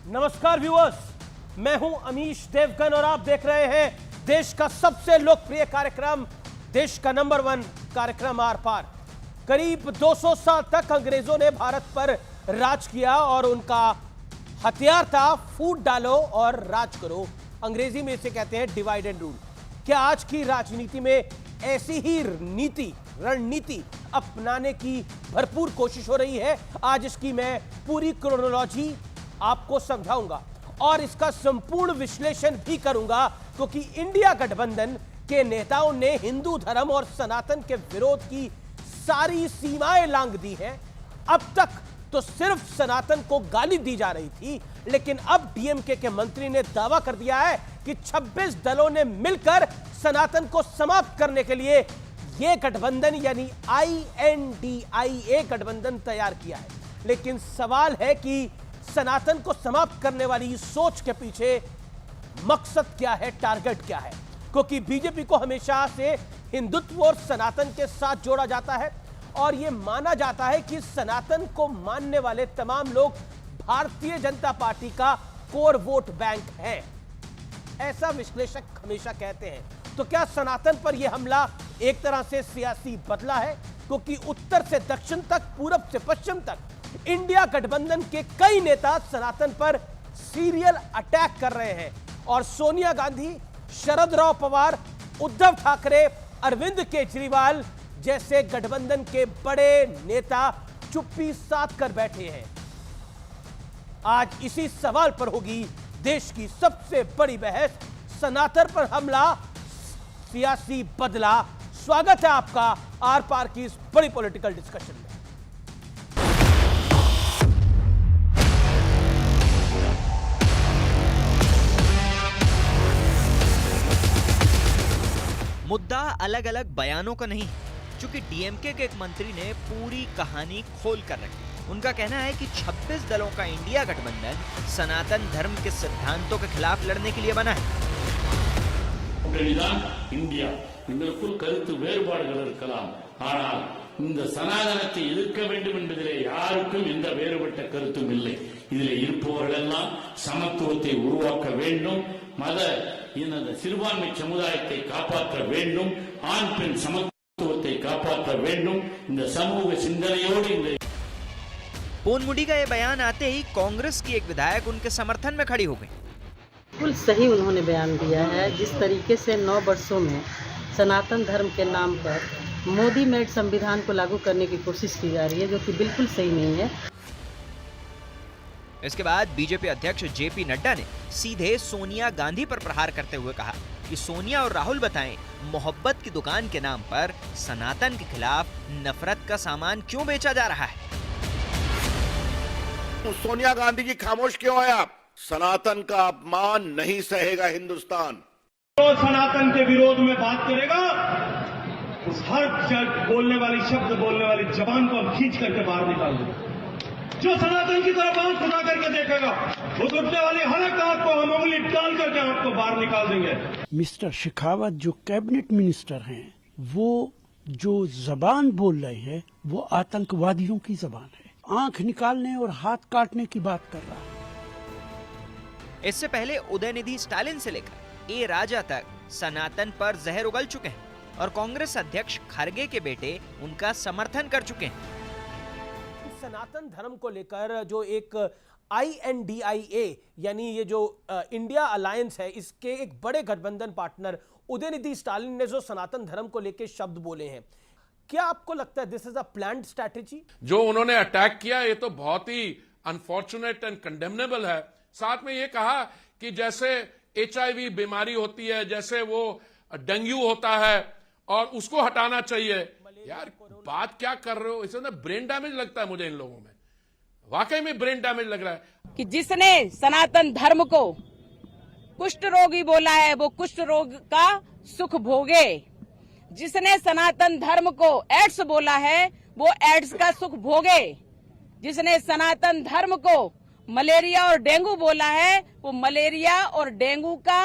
नमस्कार व्यूअर्स, मैं हूं अमीश देवगन और आप देख रहे हैं देश का सबसे लोकप्रिय कार्यक्रम, देश का नंबर 1 कार्यक्रम आर पार। करीब 200 साल तक अंग्रेजों ने भारत पर राज किया और उनका हथियार था फूट डालो और राज करो। अंग्रेजी में इसे कहते हैं डिवाइड एंड रूल। क्या आज की राजनीति में ऐसी ही रणनीति अपनाने की भरपूर कोशिश हो रही है? आज इसकी मैं पूरी क्रोनोलॉजी आपको समझाऊंगा और इसका संपूर्ण विश्लेषण भी करूंगा, क्योंकि इंडिया गठबंधन के नेताओं ने हिंदू धर्म और सनातन के विरोध की सारी सीमाएं लांघ दी हैं। अब तक तो सिर्फ सनातन को गाली दी जा रही थी, लेकिन अब डीएमके के मंत्री ने दावा कर दिया है कि 26 दलों ने मिलकर सनातन को समाप्त करने के लिए यह गठबंधन यानी INDIA गठबंधन तैयार किया है। लेकिन सवाल है कि सनातन को समाप्त करने वाली सोच के पीछे मकसद क्या है, टारगेट क्या है? क्योंकि बीजेपी को हमेशा से हिंदुत्व और सनातन के साथ जोड़ा जाता है और यह माना जाता है कि सनातन को मानने वाले तमाम लोग भारतीय जनता पार्टी का कोर वोट बैंक है, ऐसा विश्लेषक हमेशा कहते हैं। तो क्या सनातन पर यह हमला एक तरह से सियासी बदला है? क्योंकि उत्तर से दक्षिण तक, पूरब से पश्चिम तक इंडिया गठबंधन के कई नेता सनातन पर सीरियल अटैक कर रहे हैं और सोनिया गांधी, शरद राव पवार, उद्धव ठाकरे, अरविंद केजरीवाल जैसे गठबंधन के बड़े नेता चुप्पी साध कर बैठे हैं। आज इसी सवाल पर होगी देश की सबसे बड़ी बहस, सनातन पर हमला, सियासी बदला। स्वागत है आपका आर पार की इस बड़ी पॉलिटिकल डिस्कशन में। मुद्दा अलग अलग बयानों का नहीं, चूंकि डीएमके के एक मंत्री ने पूरी कहानी खोल कर रखी। उनका कहना है कि 26 दलों का इंडिया गठबंधन सनातन धर्म के सिद्धांतों के खिलाफ लड़ने के लिए बना है। இந்தியா எங்களுக்குள் கருத்து வேறுபாடுகள் இருக்கலாம், ஆனால் இந்த சனாதனத்தை எதிர்க்க வேண்டும் என்பதிலே யாருக்கும் எந்த வேறுபட்ட கருத்தும் இல்லை. இதிலே இருப்பவர்கள் எல்லாம் சமத்துவத்தை உருவாக்க வேண்டும், மத இன சிறுபான்மை சமுதாயத்தை காப்பாற்ற வேண்டும், ஆண் பெண் சமத்துவத்தை காப்பாற்ற வேண்டும். இந்த சமூக சிந்தனையோடு இந்த पोनमुडी का यह बयान आते ही कांग्रेस की एक विधायक उनके समर्थन में खड़ी हो गई। बिल्कुल सही उन्होंने बयान दिया है। जिस तरीके से 9 वर्षों में सनातन धर्म के नाम पर मोदी मेड संविधान को लागू करने की कोशिश की जा रही है, जो कि बिल्कुल सही नहीं है। इसके बाद बीजेपी अध्यक्ष जेपी नड्डा ने सीधे सोनिया गांधी पर प्रहार करते हुए कहा कि सोनिया और राहुल बताएं, मोहब्बत की दुकान के नाम पर सनातन के खिलाफ नफरत का सामान क्यों बेचा जा रहा है? सोनिया गांधी जी खामोश क्यों है आप? सनातन का अपमान नहीं सहेगा हिंदुस्तान। जो सनातन के विरोध में बात करेगा, उस हर बोलने वाली शब्द बोलने वाली जबान को हम खींच करके बाहर निकाल देंगे। जो सनातन की तरफ आंख उठा करके देखेगा, उस उठने वाली हर एक आंख को हम उंगली डाल करके आपको बाहर निकाल देंगे। मिस्टर शेखावत जो कैबिनेट मिनिस्टर हैं, वो जो जबान बोल रहे हैं वो आतंकवादियों की जबान है, आंख निकालने और हाथ काटने की बात कर रहा है। इससे पहले उदयनिधि स्टालिन से लेकर ए राजा तक सनातन पर जहर उगल चुके हैं और कांग्रेस अध्यक्ष खरगे के बेटे उनका समर्थन कर चुके हैं। सनातन धर्म को लेकर जो एक INDIA यानी ये जो इंडिया अलायंस है, इसके एक बड़े गठबंधन पार्टनर उदयनिधि स्टालिन ने जो सनातन धर्म को लेकर शब्द बोले हैं, क्या आपको लगता है this is a planned strategy? जो उन्होंने अटैक किया ये तो बहुत ही अनफॉर्चुनेट एंड कंडेमनेबल है। साथ में ये कहा कि जैसे HIV बीमारी होती है, जैसे वो डेंगू होता है और उसको हटाना चाहिए। यार बात क्या कर रहे हो? इसमें ब्रेन डैमेज लगता है मुझे इन लोगों में, वाकई में ब्रेन डैमेज लग रहा है। कि जिसने सनातन धर्म को कुष्ठ रोगी बोला है वो कुष्ठ रोग का सुख भोगे, जिसने सनातन धर्म को एड्स बोला है वो एड्स का सुख भोगे, जिसने सनातन धर्म को मलेरिया और डेंगू बोला है वो मलेरिया और डेंगू का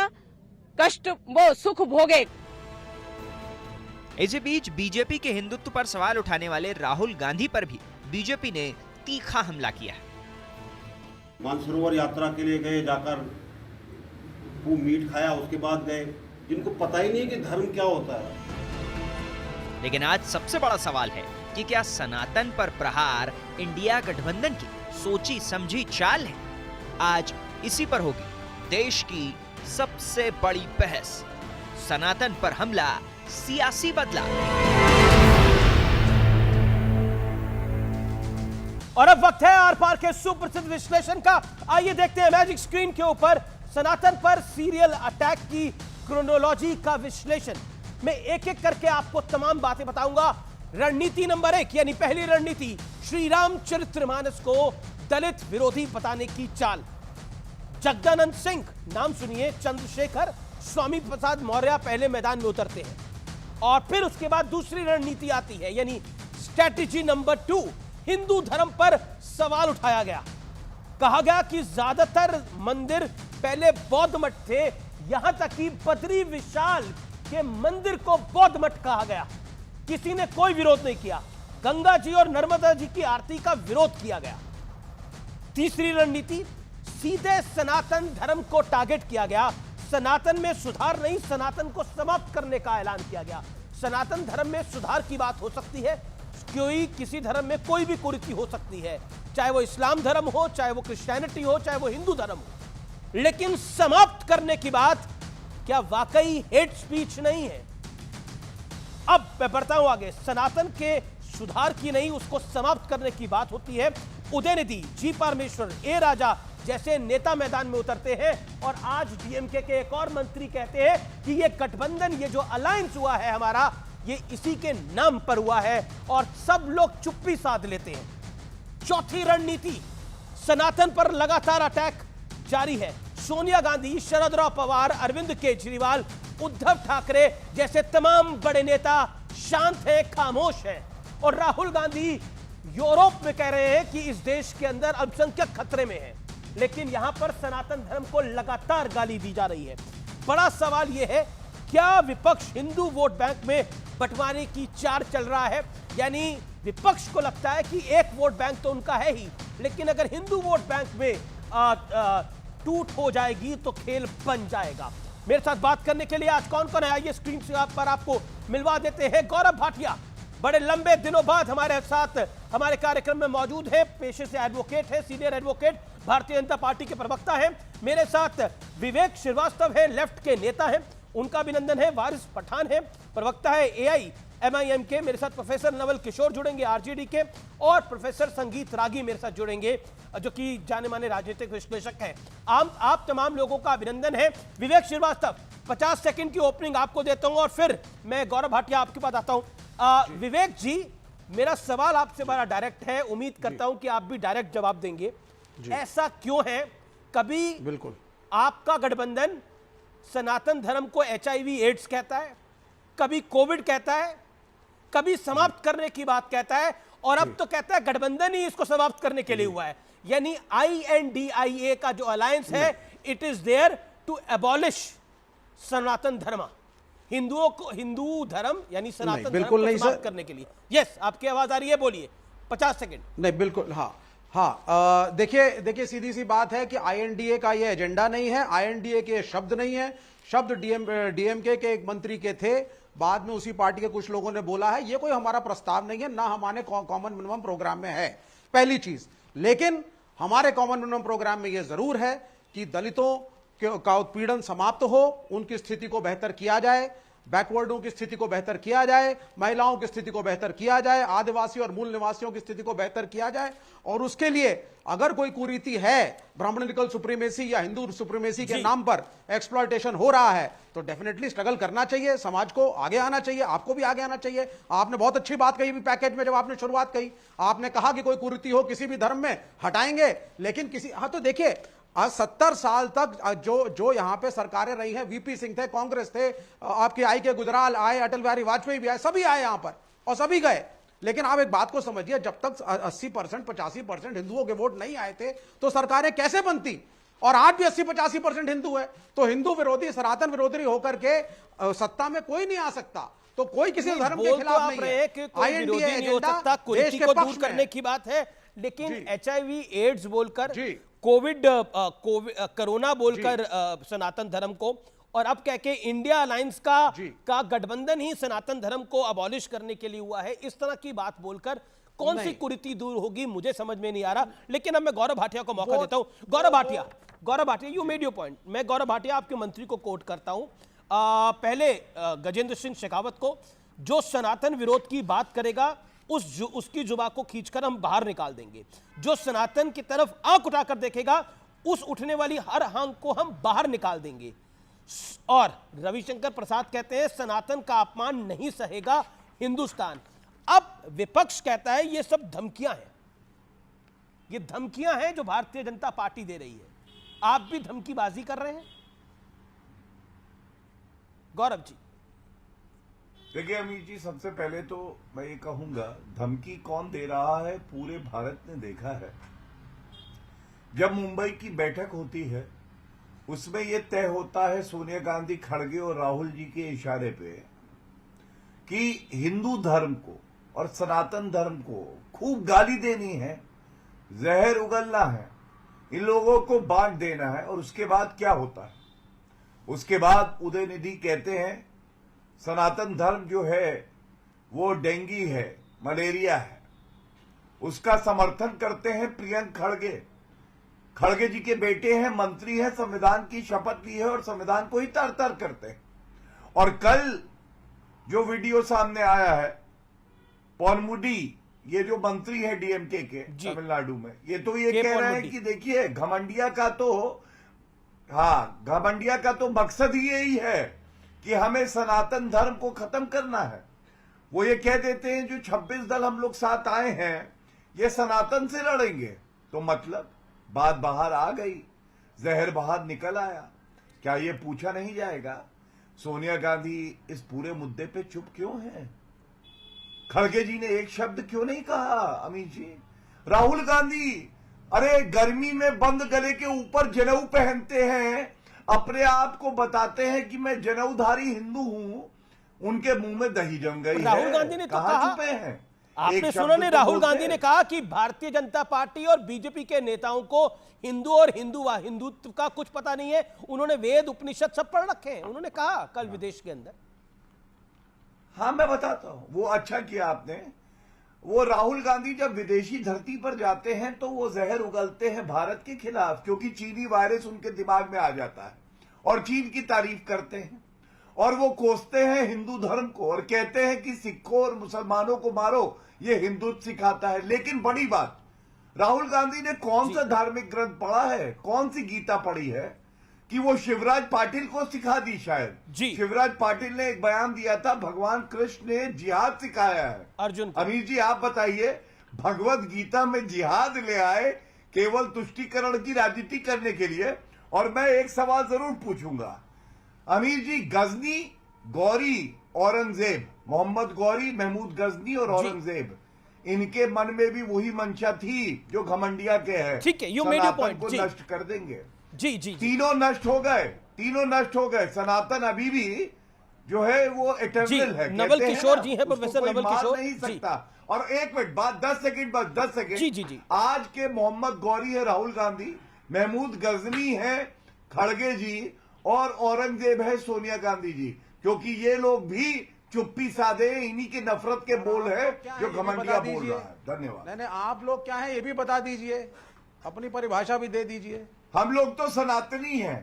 कष्ट वो सुख भोगे। इसी बीच बीजेपी के हिंदुत्व पर सवाल उठाने वाले राहुल गांधी पर भी बीजेपी ने तीखा हमला किया है। मानसरोवर यात्रा के लिए गए, जाकर वो मीट खाया, उसके बाद गए, जिनको पता ही नहीं कि धर्म क्या होता है। लेकिन आज सबसे बड़ा सवाल है कि क्या सनातन पर प्रहार इंडिया गठबंधन की सोची समझी चाल है? आज इसी पर होगी देश की सबसे बड़ी बहस। सनातन पर हमला, सियासी बदला। और अब वक्त है आर पार के सुप्रसिद्ध विश्लेषण का। आइए देखते हैं मैजिक स्क्रीन के ऊपर सनातन पर सीरियल अटैक की क्रोनोलॉजी का विश्लेषण। मैं एक एक करके आपको तमाम बातें बताऊंगा। रणनीति नंबर 1 यानी पहली रणनीति, श्री राम चरित्रमानस को दलित विरोधी बताने की चाल। जगदानंद सिंह, नाम सुनिए, चंद्रशेखर, स्वामी प्रसाद मौर्य पहले मैदान में उतरते हैं और फिर उसके बाद दूसरी रणनीति आती है यानी स्ट्रैटेजी नंबर 2, हिंदू धर्म पर सवाल उठाया गया। कहा गया कि ज्यादातर मंदिर पहले बौद्ध मठ थे, यहां तक कि बद्री विशाल के मंदिर को बौद्ध मठ कहा गया। किसी ने कोई विरोध नहीं किया। गंगा जी और नर्मदा जी की आरती का विरोध किया गया। तीसरी रणनीति, सीधे सनातन धर्म को टारगेट किया गया। सनातन में सुधार नहीं, सनातन को समाप्त करने का ऐलान किया गया। सनातन धर्म में सुधार की बात हो सकती है, कोई किसी धर्म में कोई भी कुरीति हो सकती है, चाहे वो इस्लाम धर्म हो, चाहे वो क्रिश्चियनिटी हो, चाहे वो हिंदू धर्म हो, लेकिन समाप्त करने की बात क्या वाकई हेट स्पीच नहीं है? अब मैं बढ़ता हूं आगे। सनातन के सुधार की नहीं, उसको समाप्त करने की बात होती है। उदयनिधि, जी परमेश्वर, ए राजा जैसे नेता मैदान में उतरते हैं और आज डीएमके के एक और मंत्री कहते हैं कि ये गठबंधन, ये जो अलायंस हुआ है हमारा, ये इसी के नाम पर हुआ है और सब लोग चुप्पी साध लेते हैं। चौथी रणनीति, सनातन पर लगातार अटैक जारी है। सोनिया गांधी, शरद राव पवार, अरविंद केजरीवाल, उद्धव ठाकरे जैसे तमाम बड़े नेता शांत हैं, खामोश हैं और राहुल गांधी यूरोप में कह रहे हैं कि इस देश के अंदर अल्पसंख्यक खतरे में है, लेकिन यहां पर सनातन धर्म को लगातार गाली दी जा रही है। बड़ा सवाल यह है, क्या विपक्ष हिंदू वोट बैंक में बंटवारे की चाल चल रहा है? यानी विपक्ष को लगता है कि एक वोट बैंक तो उनका है ही, लेकिन अगर हिंदू वोट बैंक में टूट हो जाएगी तो खेल बन जाएगा। मेरे साथ बात करने के लिए आज कौन कौन है, आइए स्क्रीन पर आपको मिलवा देते हैं। गौरव भाटिया बड़े लंबे दिनों बाद हमारे साथ हमारे कार्यक्रम में मौजूद है, पेशे से एडवोकेट है, senior advocate, Bharatiya Janata party के प्रवक्ता हैं। मेरे साथ विवेक श्रीवास्तव है, लेफ्ट के नेता हैं, उनका अभिनंदन है। वारिस पठान है, प्रवक्ता है AIMIM के। मेरे साथ प्रोफेसर नवल किशोर जुड़ेंगे RJD के, और प्रोफेसर संगीत रागी मेरे साथ जुड़ेंगे जो कि जाने माने राजनीतिक विश्लेषक हैं। आप तमाम लोगों का अभिनंदन है। विवेक श्रीवास्तव, 50 सेकंड की ओपनिंग आपको देता हूं और फिर मैं गौरव भाटिया आपके पास आता हूं। विवेक जी, मेरा सवाल आपसे बड़ा डायरेक्ट है, उम्मीद करता हूं कि आप भी डायरेक्ट जवाब देंगे। ऐसा क्यों है, कभी बिल्कुल आपका गठबंधन सनातन धर्म को HIV एड्स कहता है, कभी कोविड कहता है, कभी समाप्त करने की बात कहता है, और अब तो कहता है गठबंधन ही इसको समाप्त करने के लिए हुआ है। यानी INDIA का जो अलायंस है, it is there to abolish Sanatan Dharma, हिंदुओं को, हिंदू धर्म यानी सनातन धर्म को समाप्त करने के लिए। यस, आपकी आवाज आ रही है, बोलिए। 50 सेकंड। नहीं, बिल्कुल, हाँ, देखिए सीधी सी बात है कि INDA का ये एजेंडा नहीं है, INDA के शब्द नहीं है, शब्द DMK के एक मंत्री के थे, बाद में उसी पार्टी के कुछ लोगों ने बोला है। ये कोई हमारा प्रस्ताव नहीं है, ना हमारे कॉमन मिनिमम प्रोग्राम में है, पहली चीज। लेकिन हमारे कॉमन मिनिमम प्रोग्राम में यह जरूर है कि दलितों का उत्पीड़न समाप्त हो, उनकी स्थिति को बेहतर किया जाए, बैकवर्डों की स्थिति को बेहतर किया जाए, महिलाओं की स्थिति को बेहतर किया जाए, आदिवासी और मूल निवासियों की स्थिति को बेहतर किया जाए। और उसके लिए अगर कोई कुरीति है, ब्राह्मणिकल सुप्रीमेसी या हिंदू सुप्रीमेसी के नाम पर एक्सप्लॉयटेशन हो रहा है, तो डेफिनेटली स्ट्रगल करना चाहिए, समाज को आगे आना चाहिए, आपको भी आगे आना चाहिए। आपने बहुत अच्छी बात कही भी पैकेज में, जब आपने शुरुआत कही, आपने कहा कि कोई कुरीति हो किसी भी धर्म में हटाएंगे, लेकिन किसी, हाँ तो देखिए, आज 70 साल तक जो यहां पे सरकारें रही हैं, VP सिंह थे, कांग्रेस थे, आपके IK गुजराल आए, अटल बिहारी वाजपेयी भी आए, सभी आए यहां पर और सभी गए। लेकिन आप एक बात को समझिए, जब तक 80% 85% हिंदुओं के वोट नहीं आए थे तो सरकारें कैसे बनती? और आज भी 80-85% हिंदू है, तो हिंदू विरोधी, सनातन विरोधी होकर के सत्ता में कोई नहीं आ सकता। तो कोई किसी धर्म के खिलाफ नहीं है। INDA एजेंडा देश के पक्ष में करने की बात है, लेकिन HIV एड्स बोलकर कोविड कोरोना बोलकर सनातन धर्म को, और अब कह के इंडिया अलायंस का गठबंधन ही सनातन धर्म को अबॉलिश करने के लिए हुआ है, इस तरह की बात बोलकर कौन सी कुरीति दूर होगी, मुझे समझ में नहीं आ रहा। लेकिन अब मैं गौरव भाटिया को मौका देता हूं। Gaurav Bhatia, you made your point. मैं गौरव भाटिया आपके मंत्री को कोट करता हूं, पहले गजेंद्र सिंह शेखावत को, जो सनातन विरोध की बात करेगा उसकी जुबान को खींचकर हम बाहर निकाल देंगे, जो सनातन की तरफ आंख उठाकर देखेगा उस उठने वाली हर आंख को हम बाहर निकाल देंगे। और रविशंकर प्रसाद कहते हैं सनातन का अपमान नहीं सहेगा हिंदुस्तान। अब विपक्ष कहता है ये सब धमकियां हैं, ये धमकियां हैं जो भारतीय जनता पार्टी दे रही है, आप भी धमकीबाजी कर रहे हैं। गौरव जी। देखिए अमीर जी, सबसे पहले तो मैं ये कहूंगा, धमकी कौन दे रहा है पूरे भारत ने देखा है। जब मुंबई की बैठक होती है उसमें यह तय होता है सोनिया गांधी, खड़गे और राहुल जी के इशारे पे कि हिंदू धर्म को और सनातन धर्म को खूब गाली देनी है, जहर उगलना है, इन लोगों को बांट देना है। और उसके बाद क्या होता है, उसके बाद उदयनिधि कहते हैं सनातन धर्म जो है वो डेंगू है, मलेरिया है। उसका समर्थन करते हैं प्रियंक खड़गे। खड़गे जी के बेटे हैं, मंत्री हैं, संविधान की शपथ ली है और संविधान को ही तर-तर करते हैं। और कल जो वीडियो सामने आया है, पॉनमुडी, ये जो मंत्री है डीएमके के तमिलनाडु में, ये तो ये कह रहे हैं कि देखिए घमंडिया का तो मकसद ही यही है कि हमें सनातन धर्म को खत्म करना है। वो ये कह देते हैं जो 26 दल हम लोग साथ आए हैं ये सनातन से लड़ेंगे, तो मतलब बात बाहर आ गई, जहर बाहर निकल आया। क्या ये पूछा नहीं जाएगा सोनिया गांधी इस पूरे मुद्दे पे चुप क्यों है? खड़गे जी ने एक शब्द क्यों नहीं कहा? अमित जी, राहुल गांधी, अरे गर्मी में बंद गले के ऊपर जनेऊ पहनते हैं, अपने आप को बताते हैं कि मैं जनेऊधारी हिंदू हूं, उनके मुंह में दही जम गई। राहुल गांधी ने तो कहा, छुपे हैं? आपने सुना नहीं, राहुल गांधी ने कहा कि भारतीय जनता पार्टी और बीजेपी के नेताओं को हिंदू और हिंदुत्व का कुछ पता नहीं है, उन्होंने वेद उपनिषद सब पढ़ रखे हैं, उन्होंने कहा कल विदेश के अंदर। हाँ, मैं बताता हूं, वो अच्छा किया आपने। वो राहुल गांधी जब विदेशी धरती पर जाते हैं तो वो जहर उगलते हैं भारत के खिलाफ, क्योंकि चीनी वायरस उनके दिमाग में आ जाता है और चीन की तारीफ करते हैं और वो कोसते हैं हिंदू धर्म को और कहते हैं कि सिखों और मुसलमानों को मारो, ये हिंदुत्व सिखाता है। लेकिन बड़ी बात, राहुल गांधी ने कौन सा धार्मिक ग्रंथ पढ़ा है, कौन सी गीता पढ़ी है कि वो शिवराज पाटिल को सिखा दी? शायद शिवराज पाटिल ने एक बयान दिया था, भगवान कृष्ण ने जिहाद सिखाया है अर्जुन। अमीर जी आप बताइए, भगवत गीता में जिहाद ले आए केवल तुष्टीकरण की राजनीति करने के लिए। और मैं एक सवाल जरूर पूछूंगा अमीर जी, गजनी, गौरी, औरंगजेब, मोहम्मद गौरी, महमूद गजनी और औरंगजेब, इनके मन में भी वही मंशा थी जो घमंडिया के है। ठीक है, यू मेड योर पॉइंट। को नष्ट कर देंगे। जी, तीनों नष्ट हो गए, सनातन अभी भी जो है वो इटर्नल है। नवल किशोर जी हैं, प्रोफेसर नवल किशोर। नहीं सकता। और एक मिनट बाद 10 सेकंड बस 10 सेकंड। जी। आज के मोहम्मद गौरी है राहुल गांधी, महमूद गजनी है खड़गे जी, और औरंगजेब है सोनिया गांधी जी, क्योंकि ये लोग भी चुप्पी साधे, इन्हीं के नफरत के बोल है जो घमंडिया बोल रहा है। धन्यवाद। नहीं, आप लोग क्या है ये भी बता दीजिए, अपनी परिभाषा भी दे दीजिए। हम लोग तो सनातनी हैं,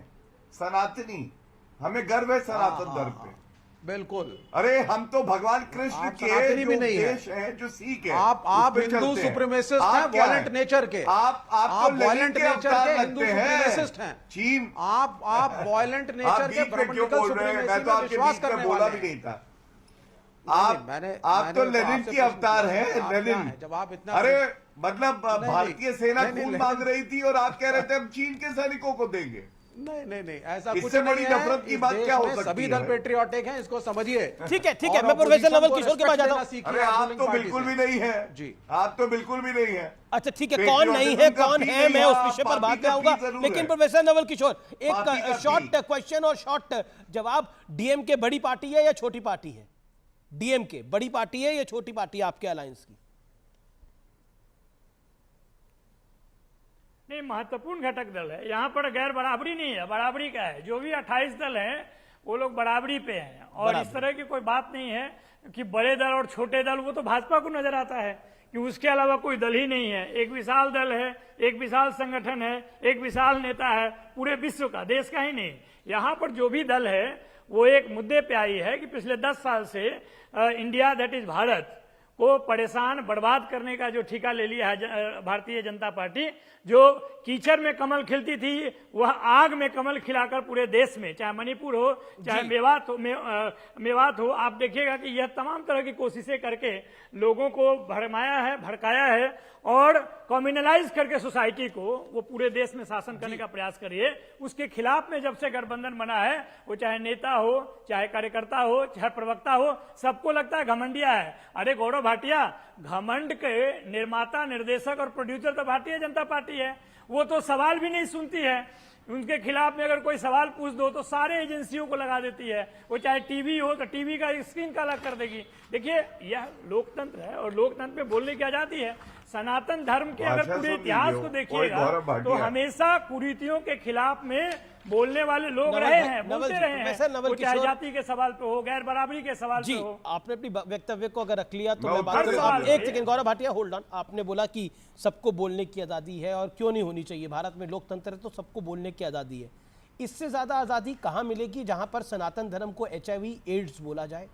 सनातनी, हमें गर्व है सनातन धर्म पे। बिल्कुल। अरे हम तो भगवान कृष्ण के भी नहीं है जो सीख है। आप हिंदू सुप्रीमेसिस्ट हैं, वायलेंट नेचर के। आप वायलेंट नेचर के हिंदू सुप्रीमेसिस्ट हैं। चीन, आप वायलेंट नेचर के ब्रह्मंडिकल सुप्रीमेसी में विश्वास करने बोला वाले भी नहीं था। आप तो लेनिन की अवतार है, लेनिन। जब आप इतना, अरे मतलब भारतीय सेना खून मांग रही थी और आप कह रहे थे हम चीन के सैनिकों को देंगे। नहीं, ऐसा कुछ इससे बड़ी नफरत की बात क्या हो सकती है? सभी दल पेट्रियोटिक हैं, इसको समझिए। ठीक है, मैं प्रोफेसर नवल किशोर के पास जाता हूं। अरे आप तो बिल्कुल भी नहीं है जी, आप तो बिल्कुल भी नहीं है। अच्छा ठीक है, कौन नहीं है कौन है, मैं उस विषय पर बात में आऊंगा। लेकिन प्रोफेसर नवल किशोर, एक शॉर्ट क्वेश्चन और शॉर्ट जवाब, डीएमके बड़ी पार्टी है या छोटी पार्टी है? डीएमके बड़ी पार्टी है या छोटी पार्टी है आपके अलायंस की? नहीं, महत्वपूर्ण घटक दल है। यहाँ पर गैर बराबरी नहीं है, बराबरी का है। जो भी 28 दल हैं वो लोग बराबरी पे हैं, और इस तरह की कोई बात नहीं है कि बड़े दल और छोटे दल। वो तो भाजपा को नजर आता है कि उसके अलावा कोई दल ही नहीं है। एक विशाल दल है, एक विशाल संगठन है, एक विशाल नेता है, पूरे विश्व का, देश का ही नहीं। यहाँ पर जो भी दल है वो एक मुद्दे पे आई है कि पिछले 10 साल से इंडिया, दैट इज भारत, को परेशान बर्बाद करने का जो ठेका ले लिया है भारतीय जनता पार्टी। जो कीचड़ में कमल खिलती थी वह आग में कमल खिलाकर पूरे देश में, चाहे मणिपुर हो, चाहे मेवात हो, आप देखिएगा कि यह तमाम तरह की कोशिशें करके लोगों को भरमाया है, भड़काया है, और कम्युनलाइज करके सोसाइटी को वो पूरे देश में शासन करने का प्रयास करिए। उसके खिलाफ में जब से गठबंधन बना है, वो चाहे नेता हो, चाहे कार्यकर्ता हो, चाहे प्रवक्ता हो, सबको लगता है घमंडिया है। अरे गौरव भाटिया, घमंड के निर्माता, निर्देशक और प्रोड्यूसर तो भारतीय जनता पार्टी है। वो तो सवाल भी नहीं सुनती है। उनके खिलाफ में अगर कोई सवाल पूछ दो तो सारे एजेंसियों को लगा देती है। वो चाहे टीवी हो तो टीवी का स्क्रीन काला कर देगी। देखिए, यह लोकतंत्र है और लोकतंत्र में बोलने की आजादी है। सनातन धर्म के अगर पूरे इतिहास को देखिएगा तो हमेशा कुरीतियों के खिलाफ में बोलने वाले लोग रहे हैं, बोलते रहे हैं। वो चाहे जाति के सवाल पे हो, गैर बराबरी के सवाल पे हो। आपने अपनी वक्तव्य को अगर रख लिया तो मैं बात करूं। एक second Gaurav Bhatia, hold on. आपने बोला कि सबको बोलने की आजादी है और क्यों नहीं होनी चाहिए, भारत में लोकतंत्र है तो सबको बोलने की आजादी है। इससे ज्यादा आजादी कहां मिलेगी जहां पर सनातन धर्म को HIV एड्स बोला जाए?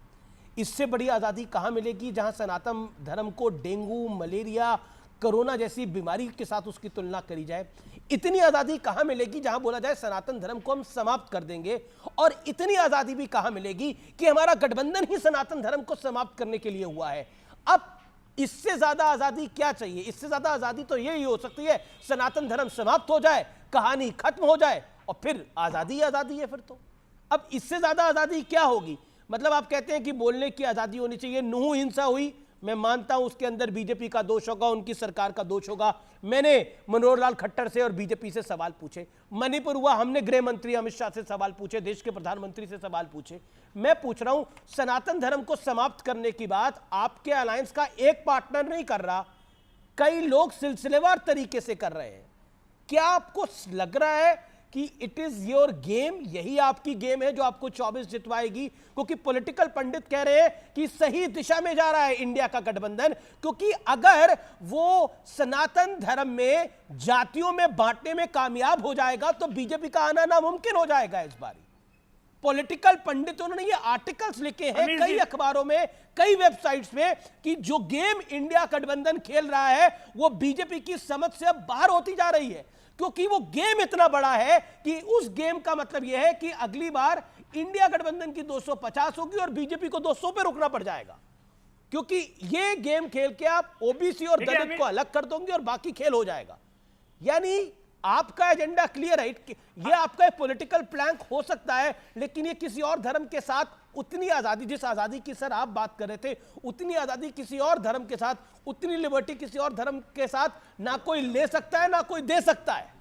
इससे बड़ी आजादी कहां मिलेगी जहां सनातन धर्म को डेंगू, मलेरिया, कोरोना जैसी बीमारी के साथ उसकी तुलना करी जाए? इतनी आजादी कहां मिलेगी जहां बोला जाए सनातन धर्म को हम समाप्त कर देंगे? और इतनी आजादी भी कहां मिलेगी कि हमारा गठबंधन ही सनातन धर्म को समाप्त करने के लिए हुआ है? अब इससे ज्यादा आजादी क्या चाहिए? इससे ज्यादा आजादी तो यही हो सकती है, सनातन धर्म समाप्त हो जाए, कहानी खत्म हो जाए और फिर आजादी आजादी है फिर तो। अब इससे ज्यादा आजादी क्या होगी? मतलब आप कहते हैं कि बोलने की आजादी होनी चाहिए। नूह हिंसा हुई, मैं मानता हूं उसके अंदर बीजेपी का दोष होगा, उनकी सरकार का दोष होगा। मैंने मनोहर लाल खट्टर से और बीजेपी से सवाल पूछे। मणिपुर हुआ, हमने गृह मंत्री अमित शाह से सवाल पूछे, देश के प्रधानमंत्री से सवाल पूछे। मैं पूछ रहा हूं, सनातन धर्म को समाप्त करने की बात आपके अलायंस का एक पार्टनर नहीं कर रहा, कई लोग सिलसिलेवार तरीके से कर रहे हैं। क्या आपको लग रहा है कि इट इज योर गेम, यही आपकी गेम है जो आपको 24 जितवाएगी? क्योंकि पॉलिटिकल पंडित कह रहे हैं कि सही दिशा में जा रहा है इंडिया का गठबंधन, क्योंकि अगर वो सनातन धर्म में जातियों में बांटने में कामयाब हो जाएगा तो बीजेपी का आना नामुमकिन हो जाएगा इस बार। पॉलिटिकल पंडितों ने ये आर्टिकल्स लिखे हैं कई अखबारों में, कई वेबसाइट्स में, कि जो गेम इंडिया गठबंधन खेल रहा है वो बीजेपी की समझ से अब बाहर होती जा रही है, क्योंकि वो गेम इतना बड़ा है कि उस गेम का मतलब यह है कि अगली बार इंडिया गठबंधन की 250 होगी और बीजेपी को 200 पे रुकना पड़ जाएगा, क्योंकि ये गेम खेल के आप ओबीसी और दलित को अलग कर दोगे और बाकी खेल हो जाएगा। यानी आपका एजेंडा क्लियर है, ये आपका एक पॉलिटिकल प्लान हो सकता है, लेकिन ये किसी और धर्म के साथ उतनी आजादी, जिस आजादी की सर आप बात कर रहे थे, उतनी आजादी किसी और धर्म के साथ, उतनी लिबर्टी किसी और धर्म के साथ ना कोई ले सकता है ना कोई दे सकता है।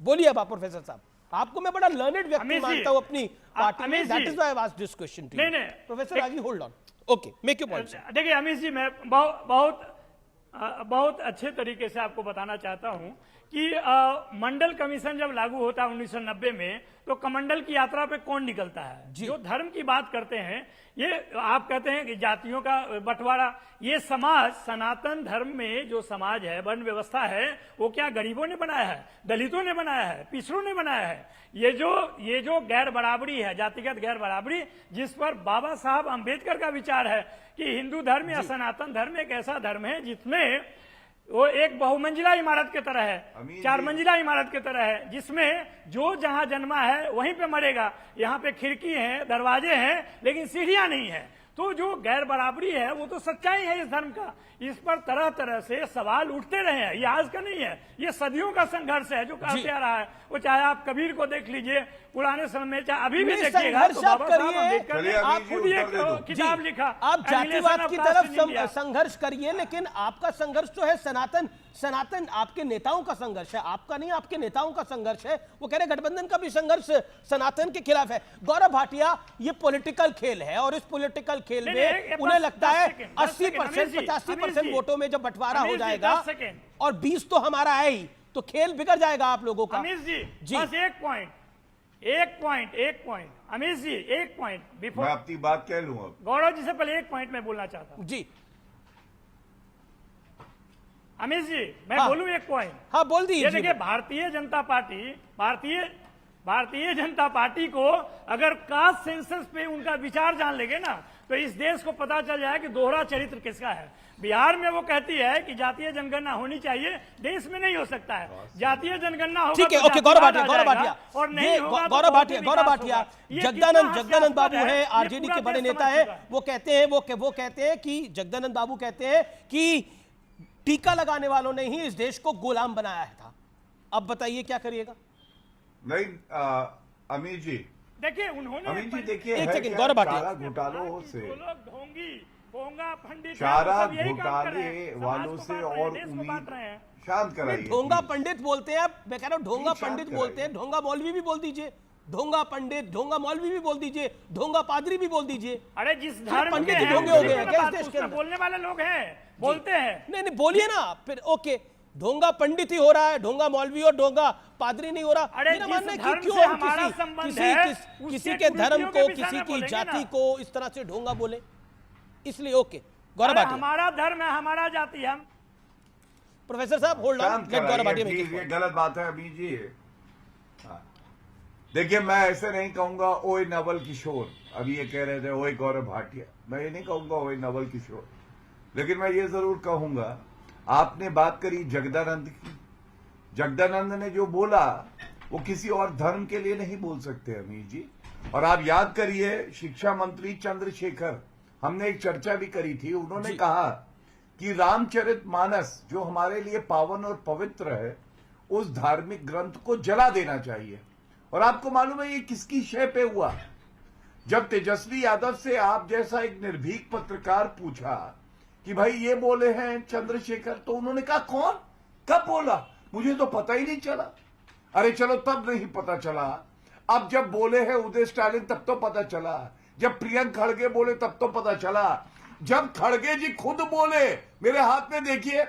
बोलिए अब आप प्रोफेसर साहब, आपको मैं बड़ा लर्नेड व्यक्ति मानता हूं अपनी पार्टी में, that is why I asked this question to you. Professor Raji, hold on, okay, make your point. देखिए अमित जी, मैं बहुत अच्छे तरीके से आपको बताना चाहता हूं कि मंडल कमीशन जब लागू होता है 1990 में, तो कमंडल की यात्रा पे कौन निकलता है? जो धर्म की बात करते हैं, ये आप कहते हैं कि जातियों का बंटवारा, ये समाज, सनातन धर्म में जो समाज है, वर्ण व्यवस्था है, वो क्या गरीबों ने बनाया है, दलितों ने बनाया है, पिछड़ों ने बनाया है? ये जो गैर बराबरी है, जातिगत गैर बराबरी, जिस पर बाबा साहब अंबेडकर का विचार है कि हिंदू धर्म या सनातन धर्म एक ऐसा धर्म है जिसमें वो एक बहुमंजिला इमारत के तरह है, 4 मंजिला इमारत के तरह है, जिसमें जो जहां जन्मा है वहीं पे मरेगा। यहाँ पे खिड़की है, दरवाजे हैं, लेकिन सीढ़ियां नहीं है। तो जो गैर बराबरी है वो तो सच्चाई है इस धर्म का। इस पर तरह तरह से सवाल उठते रहे हैं, ये आज का नहीं है, ये सदियों का संघर्ष है जो कहते आ रहा है। वो चाहे आप कबीर को देख लीजिए, पुराने समय में, चाहे अभी भी देखिएगा, तो बाबा साहब अम्बेडकर ने आप खुद एक किताब लिखा, आप जातिवाद की तरफ संघर्ष करिए, लेकिन आपका संघर्ष जो है सनातन आपके नेताओं का संघर्ष है, आपका नहीं, आपके नेताओं का संघर्ष है। वो कह रहे गठबंधन का भी संघर्ष सनातन के खिलाफ है। गौरव भाटिया, ये पॉलिटिकल खेल है और इस पॉलिटिकल खेल में उन्हें लगता है 80%, 85% वोटों में जब बंटवारा हो जाएगा और 20 तो हमारा है ही, तो खेल बिगड़ जाएगा आप लोगों का। अमीश जी, बस एक पॉइंट अमीश जी, एक पॉइंट बिफोर मैं अपनी बात कह लूं अब। गौरव जी से पहले एक पॉइंट मैं बोलना चाहता हूं। जी अमीश जी, मैं हाँ, बोलूं एक पॉइंट? हाँ बोल दीजिए। देखिए, भारतीय जनता पार्टी को अगर कास्ट सेंसस पे उनका विचार जान लेंगे ना, तो इस देश को पता चल जाए कि दोहरा चरित्र किसका है। बिहार में वो कहती है कि जातीय जनगणना होनी चाहिए, देश में नहीं हो सकता है। जातीय जनगणना होगा ठीक है, तो ओके, गौरव भाटिया और नहीं होगा तो गौरव भाटिया ये जगदानंद कितना बाबू हास्यास्पद है, ये आरजेडी पूरा के बड़े देश नेता समझ है। चुका है। वो कहते हैं कि जगदानंद बाबू कहते हैं कि टीका लगाने वालों ने ही इस देश को गुलाम बनाया था। अब बताइए क्या करिएगा? नहीं अमीर जी, देखिए उन्होंने अमीर जी देखिए, एक है सेकंड, क्या, गौरव भाटिया। चारा घोटालों से, ढोंगा पंडित चारा सब यही काम कर रहे घोटाले हैं। वालों समाज को से बांट रहे हैं, और देश को उम्मीद बांट रहे हैं। शांत कराइए। ढोंगा पंडित बोलते हैं, मैं कह रहा हूं ढोंगा जी, शांत पंडित बोलते हैं, कराइए। ढोंगा मौलवी भी बोल दीजिए, ढोंगा पंडित, ढोंगा मौलवी भी बोल दीजिए, ढोंगा पादरी भी बोल दीजिए। अरे जिस धर्म पंडित के ही हैं, ढोंगे हो गए हैं उसी क्या में इस देश के उसमें अंदर? बोलने वाले लोग हैं, बोलते हैं। नहीं बोलिए ना फिर। ओके, ढोंगा पंडित ही हो रहा है, ढोंगा मौलवी और ढोंगा पादरी नहीं हो रहा। अरे मेरा जिस मानना है कि धर्म क्यों से हम हमारा संबंध किसी है, किसी उसके के धर्म कुरीतियों को, के विषय किसी में की बोलेंगे जाति ना। को इस तरह से ढोंगा बोले, इसलिए ओके। गौरव अरे भाटिया, हमारा धर्म है, हमारा जाति है। हम प्रोफेसर साहब होल्ड ऑन, शांत लेट गौरव भाटिया कराइए, make प्लीज, a ये point। गलत बात है अमीर जी। हाँ। देखिए, मैं ऐसे नहीं कहूंगा ओए नवल किशोर, अभी ये कह रहे थे ओए गौरव भाटिया, मैं ये नहीं कहूंगा ओए नवल किशोर, लेकिन मैं ये जरूर कहूंगा, आपने बात करी जगदानंद की, जगदानंद ने जो बोला वो किसी और धर्म के लिए नहीं बोल सकते अमीर जी। और आप याद करिए, शिक्षा मंत्री चंद्रशेखर, हमने एक चर्चा भी करी थी, उन्होंने कहा कि रामचरितमानस जो हमारे लिए पावन और पवित्र है, उस धार्मिक ग्रंथ को जला देना चाहिए। और आपको मालूम है ये किसकी शय पे हुआ? जब तेजस्वी यादव से आप जैसा एक निर्भीक पत्रकार पूछा कि भाई ये बोले हैं चंद्रशेखर, तो उन्होंने कहा कौन, कब बोला, मुझे तो पता ही नहीं चला। अरे चलो, तब नहीं पता चला, अब जब बोले हैं उदय स्टालिन तब तो पता चला, जब प्रियंक खड़गे बोले तब तो पता चला, जब खड़गे जी खुद बोले, मेरे हाथ में देखिए,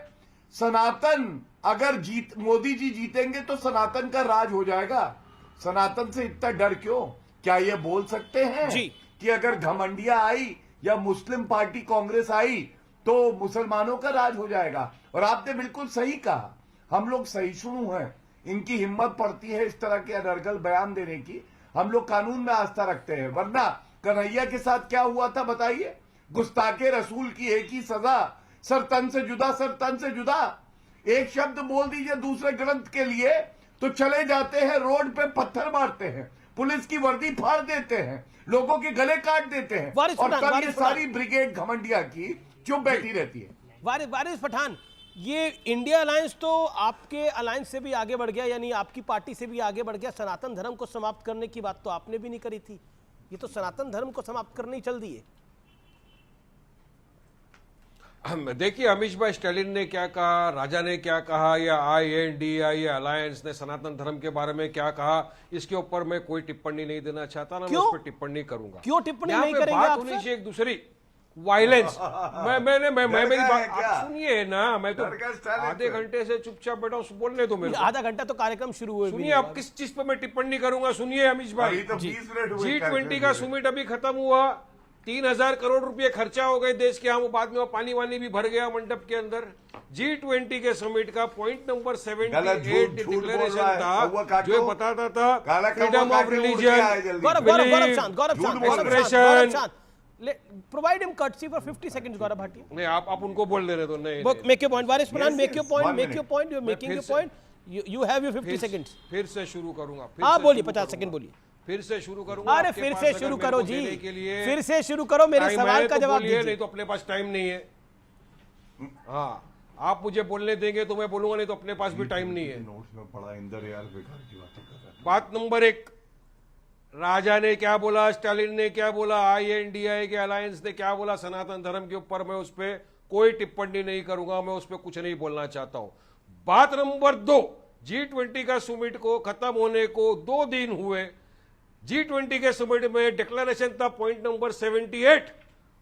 सनातन अगर मोदी जी जीतेंगे तो सनातन का राज हो जाएगा। सनातन से इतना डर क्यों? क्या ये बोल सकते हैं जी कि अगर घमंडिया आई या मुस्लिम पार्टी कांग्रेस आई तो मुसलमानों का राज हो जाएगा? और आपने बिल्कुल सही कहा, हम लोग सहिष्णु हैं, इनकी हिम्मत पड़ती है इस तरह के अनर्गल बयान देने की, हम लोग कानून में आस्था रखते हैं। वरना कन्हैया के साथ क्या हुआ था बताइए? गुस्ताखे रसूल की एक ही सजा, सर तन से जुदा, सर तन से जुदा। एक शब्द बोल दीजिए दूसरे ग्रंथ के लिए तो चले जाते हैं, रोड पे पत्थर मारते हैं, पुलिस की वर्दी फाड़ देते हैं, लोगों के गले काट देते हैं, और तब ये सारी ब्रिगेड घमंडिया की चुप बैठी रहती है। वारिस पठान, ये इंडिया अलायंस तो आपके अलायंस से भी आगे बढ़ गया, यानी आपकी पार्टी से भी आगे बढ़ गया। सनातन धर्म को समाप्त करने की बात तो आपने भी नहीं करी थी, ये तो सनातन धर्म को समाप्त करने ही चल दिए। देखिए, अमीश भाई, स्टालिन ने क्या कहा, राजा ने क्या कहा, या INDI या अलायंस ने सनातन धर्म के बारे में क्या कहा, इसके ऊपर मैं कोई टिप्पणी नहीं देना चाहता, ना मैं उस पर टिप्पणी करूंगा। क्यों टिप्पणी यहाँ नहीं पे करेंगे बात आप होनी सर? चाहिए एक दूसरी, वायलेंस। मैं मेरी बात आप सुनिए ना, मैं तो आधे घंटे से चुपचाप बैठा हूं, बोलने दो मेरे को। आधा घंटा तो कार्यक्रम शुरू हुए। सुनिए, अब किस चीज पे मैं टिप्पणी करूंगा, सुनिए अमीश भाई। G20 का सुमिट अभी खत्म हुआ, 3000 करोड़ रुपए खर्चा हो गए देश के, हम बाद में पानी वानी भी भर गया मंडप के अंदर। G20 के समिट का पॉइंट नंबर 78 डिक्लेरेशन था, जो बताता था freedom of religion, expression. Provide him courtesy for 50 seconds. Gaurav Bhatia, नहीं, आप उनको बोलने दे दो। नहीं, make your point. Waris Pathan, make your point, make your point, you are making your point, you have your 50 seconds. फिर से शुरू करूंगा। हाँ बोलिए, 50 सेकंड बोलिए। फिर से शुरू करूंगा। अरे फिर से शुरू करो जी, फिर से शुरू करो, मेरे सवाल का जवाब दीजिए। नहीं तो अपने पास टाइम नहीं है। हाँ, आप मुझे बोलने देंगे तो मैं बोलूंगा, नहीं तो अपने पास भी टाइम नहीं है। नोट्स में पढ़ा, इंदर यार बेकार की बातें कर रहा है। बात नंबर 1, राजा ने क्या बोला, स्टालिन ने क्या बोला, INDI के अलायंस ने क्या बोला, सनातन धर्म के ऊपर मैं उस पर कोई टिप्पणी नहीं करूंगा, मैं उस पर कुछ नहीं बोलना चाहता हूं। बात नंबर 2, G20 का सुमिट को खत्म होने को 2 दिन हुए। G20 के समिट में डिक्लेरेशन था पॉइंट नंबर 78,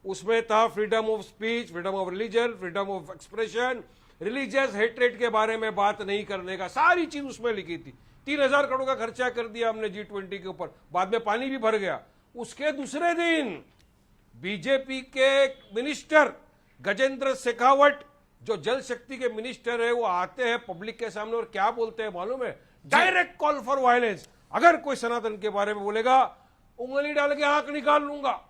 उसमें था freedom of speech, freedom of religion, freedom of expression, religious hatred के बारे में बात नहीं करने का, सारी चीज उसमें लिखी थी। 3,000 करोड़ का खर्चा कर दिया हमने G20 के ऊपर, बाद में पानी भी भर गया। उसके दूसरे दिन बीजेपी के मिनिस्टर गजेंद्र शेखावत, जो जल शक्ति के मिनिस्टर है, वो आते हैं पब्लिक के सामने और क्या बोलते हैं मालूम है? Direct call for violence. अगर कोई सनातन के बारे में बोलेगा, उंगली डाल के आंख निकाल लूंगा,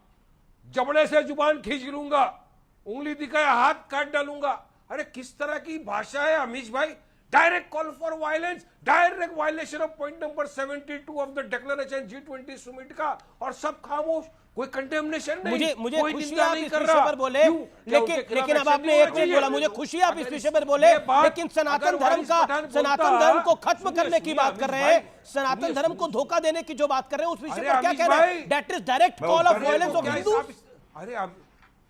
जबड़े से जुबान खींच लूंगा, उंगली दिखाया हाथ काट डालूंगा। अरे किस तरह की भाषा है अमीश भाई? Direct call for violence, direct violation of point number 72 of the declaration G20 summit का, और सब खामोश, कोई कंडेमनेशन नहीं। मुझे कोई खुशी निंदा आप नहीं इस कर विषय रहा। पर बोले, क्यों? क्या उनके लेकिन खिलाफ अब एक्शन आपने नहीं एक होना चीज बोला, चाहिए? मुझे खुशी आप इस अगर विषय पर बोले, ये बात- लेकिन सनातन अगर धर्म का, वारिस पठान सनातन बोलता- धर्म को खत्म सुनिए, करने की सुनिए, बात कर अमीश रहे हैं, भाई, सनातन सुनिए, धर्म को सुनिए। धोखा देने की जो बात कर रहे हैं, उस विषय अरे पर क्या अमीश कहना है? भाई, that is direct call of violence of Hindu. अरे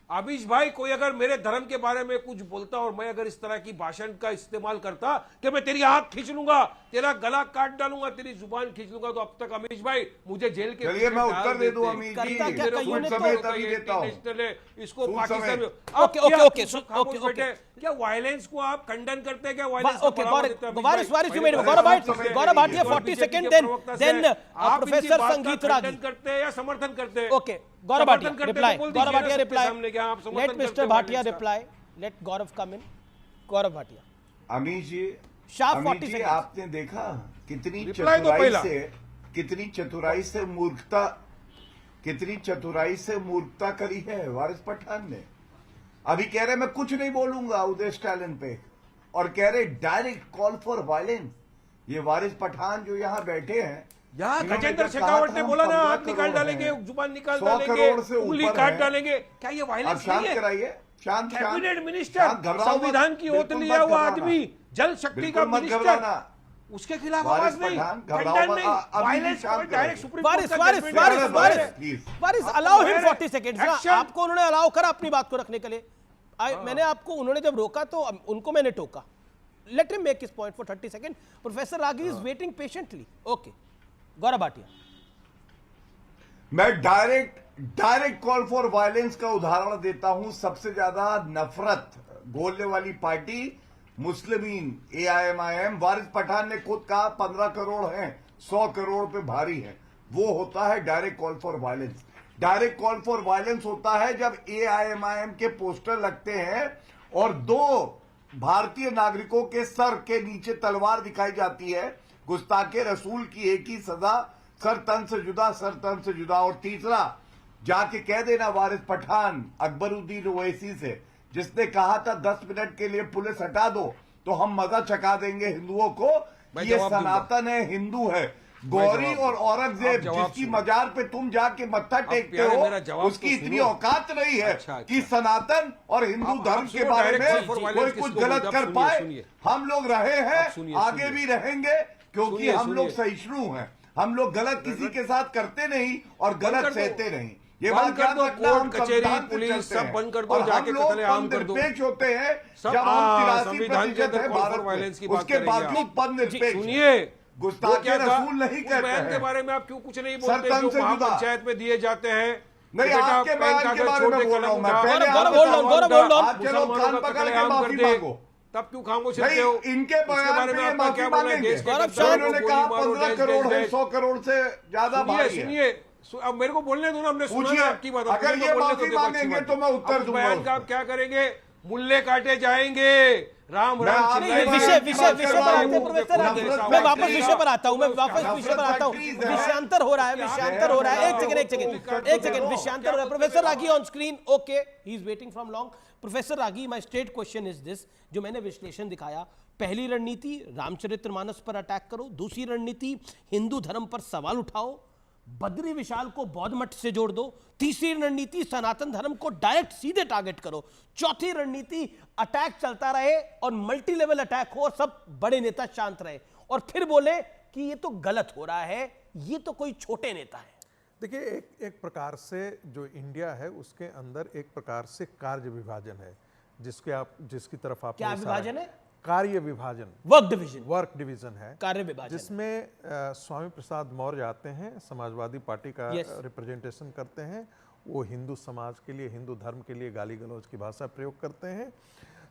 अमीश भाई, कोई अगर मेरे धर्म के बारे में कुछ बोलता और मैं अगर इस तरह की भाषण का इस्तेमाल करता कि मैं तेरी हाथ खींच लूंगा, तेरा गला काट डालूंगा, तेरी जुबान खींच लूंगा, तो अब तक अमीश भाई मुझे जेल के चलिए मैं उत्तर दे दूं अमीश जी। करता क्या कहिए ने समेत अभी देता हूं। इसको सूद पाकिस्तान में समेत। ओके। क्या वायलेंस को आप खंडन करते हैं? क्या violence okay, Gaurav Bhatia 40 second, then professor Sangeet Ragi करते हैं या समर्थन करते हैं? Okay, Gaurav Bhatia reply, Gaurav Bhatia reply, let mister Bhatia reply, let Gaurav come in. Gaurav Bhatia. Amish ji, Shah Amish 40 ji, second. आपने देखा कितनी रिप्लाई दो पहला। कितनी चतुराई से मूर्खता करी है वारिस पठान ने। अभी कह रहे मैं कुछ नहीं बोलूंगा उदय स्टालिन पे, और कह रहे डायरेक्ट कॉल फॉर वायलेंस। ये वारिस पठान जो यहाँ बैठे हैं, गजेंद्र शेखावत ने बोला ना, हाथ निकाल डालेंगे, जुबान निकाल 100 डालेंगे, करोड़ से उंगली ऊपर काट है। डालेंगे। क्या ये अब वायलेंस शांत नहीं है? कराइए, शांत कैबिनेट मिनिस्टर, शांत, घबराओ मत, संविधान की ओत बिल्कुल लिया मत हुआ घबराना। आदमी, जल शक्ति का बिल्कुल मत मिनिस्टर, घबराना। उसके खिलाफ वारिस आवाज नहीं, पठान, घबराओ खंडन मत, नहीं, अभी भी वायलेंस शांत डायरेक्ट कराइए। सुप्रीम वारिस कोर्ट का वारिस जजमेंट वारिस है। Waris please. Waris allow him Direct 40 seconds. action। आपको उन्होंने अलाउ करा अपनी बात को रखने के लिए। मैंने आपको, उन्होंने जब रोका तो उनको मैंने टोका। Let him make his point for 30 second. Professor Ragi is waiting patiently. Okay, Gaurav Bhatia. मैं डायरेक्ट कॉल फॉर वायलेंस का उदाहरण देता हूं। सबसे ज्यादा नफरत बोलने वाली पार्टी मुस्लिमीन, AIMIM। वारिस पठान ने खुद कहा 15 करोड़ हैं, 100 करोड़ पे भारी है। वो होता है direct call for violence. Direct call for violence होता है जब AIMIM के पोस्टर लगते हैं और 2 भारतीय नागरिकों के सर के नीचे तलवार दिखाई जाती है। गुस्ताखे रसूल की एक ही सजा, सर तन से जुदा, सर तन से जुदा। और तीसरा, जाके कह देना वारिस पठान अकबरुद्दीन ओवैसी से, जिसने कहा था 10 मिनट के लिए पुलिस हटा दो तो हम मजा चखा देंगे हिंदुओं को। ये सनातन है, हिंदू है। गौरी और औरंगजेब जिसकी मजार पे तुम जाके मत्था टेकते हो, उसकी इतनी औकात नहीं है कि सनातन और हिंदू धर्म के बारे में कोई कुछ गलत कर पाए। हम लोग रहे हैं, आगे भी रहेंगे, क्योंकि हम लोग सहिष्णु हैं। हम लोग गलत किसी के साथ करते नहीं और गलत सहते नहीं। ये बात याद रखना। हम संविधान पे चलते हैं बंद कर दो, और हम जाके लोग कत्लेआम कर दो। निरपेक्ष होते हैं सब- जब हम 83% 83% है भारत वायलेंस में, की बात उसके करेंगे बावजूद आप। पद निरपेक्ष। सुनिए, गुस्ताखे रसूल नहीं कहते बयान के हैं। बारे में आप क्यों कुछ नहीं सर बोलते तन जो से जुदा। महापंचायत में दिए जाते हैं? नहीं, बेटा, आपके पेन बयान के कागज बारे छोड़ में दे, बोल रहा हूं कलम मैं। उठा, पहले गौरव आप बोल रहा हूं, गौरव बोल रहा हूं। आप चलो कान पकड़ के माफी मांगो। तब क्यों खामोश नहीं, रहते हो? इनके इसके बयान बारे पे में ये आपका माफी क्या बोलना है? मांगेंगे। देश के गौरव गद्दारों शाह, को उन्होंने गोली कहा मारो, 15 देश, करोड़ देश, है, देश। 100 करोड़ से ज्यादा भारी है। सुनिए, अब मेरे को बोलने दो ना, हमने सुना पूछिए, ना आपकी बात। अगर अपने ये को बोलने माफी दो, देखो, मांगेंगे अच्छी तो मैं बात है। उत्तर अब उस दूंगा बयान का आप क्या करेंगे? मुल्ले काटे जाएंगे, राम मैं राम आपके चिल्लाएंगे। विषय बात विषय कर पर रहा आते हैं हूं। प्रोफेसर रागी। नफरत मैं वापस फैक्ट्री विषय पर आता हूं, मैं वापस नफरत विषय पर आता हूं। फैक्ट्रीज है। विषयांतर हो रहा है, विषयांतर हो रहा है। एक सेकंड विषयांतर हो रहा है। Professor ragi on screen. Okay, he is waiting from long. Professor ragi, my straight question is this, जो मैंने विश्लेषण दिखाया, पहली रणनीति रामचरितमानस पर अटैक करो, दूसरी रणनीति हिंदू धर्म पर सवाल उठाओ, बद्री विशाल को बौद्ध मठ से जोड़ दो, तीसरी रणनीति सनातन धर्म को डायरेक्ट सीधे टारगेट करो, चौथी रणनीति अटैक चलता रहे और मल्टी लेवल अटैक हो और सब बड़े नेता शांत रहे, और फिर बोले कि ये तो गलत हो रहा है, ये तो कोई छोटे नेता है। देखिए, एक प्रकार से जो इंडिया है उसके अंदर एक प्रकार से कार्य विभाजन है, जिसकी तरफ आप क्या विभाजन है? कार्य विभाजन, वर्क डिवीजन है, कार्य विभाजन, जिसमें स्वामी प्रसाद मौर्य आते हैं, समाजवादी पार्टी का रिप्रेजेंटेशन करते हैं। वो हिंदू समाज के लिए, हिंदू धर्म के लिए गाली गलौज की भाषा प्रयोग करते हैं।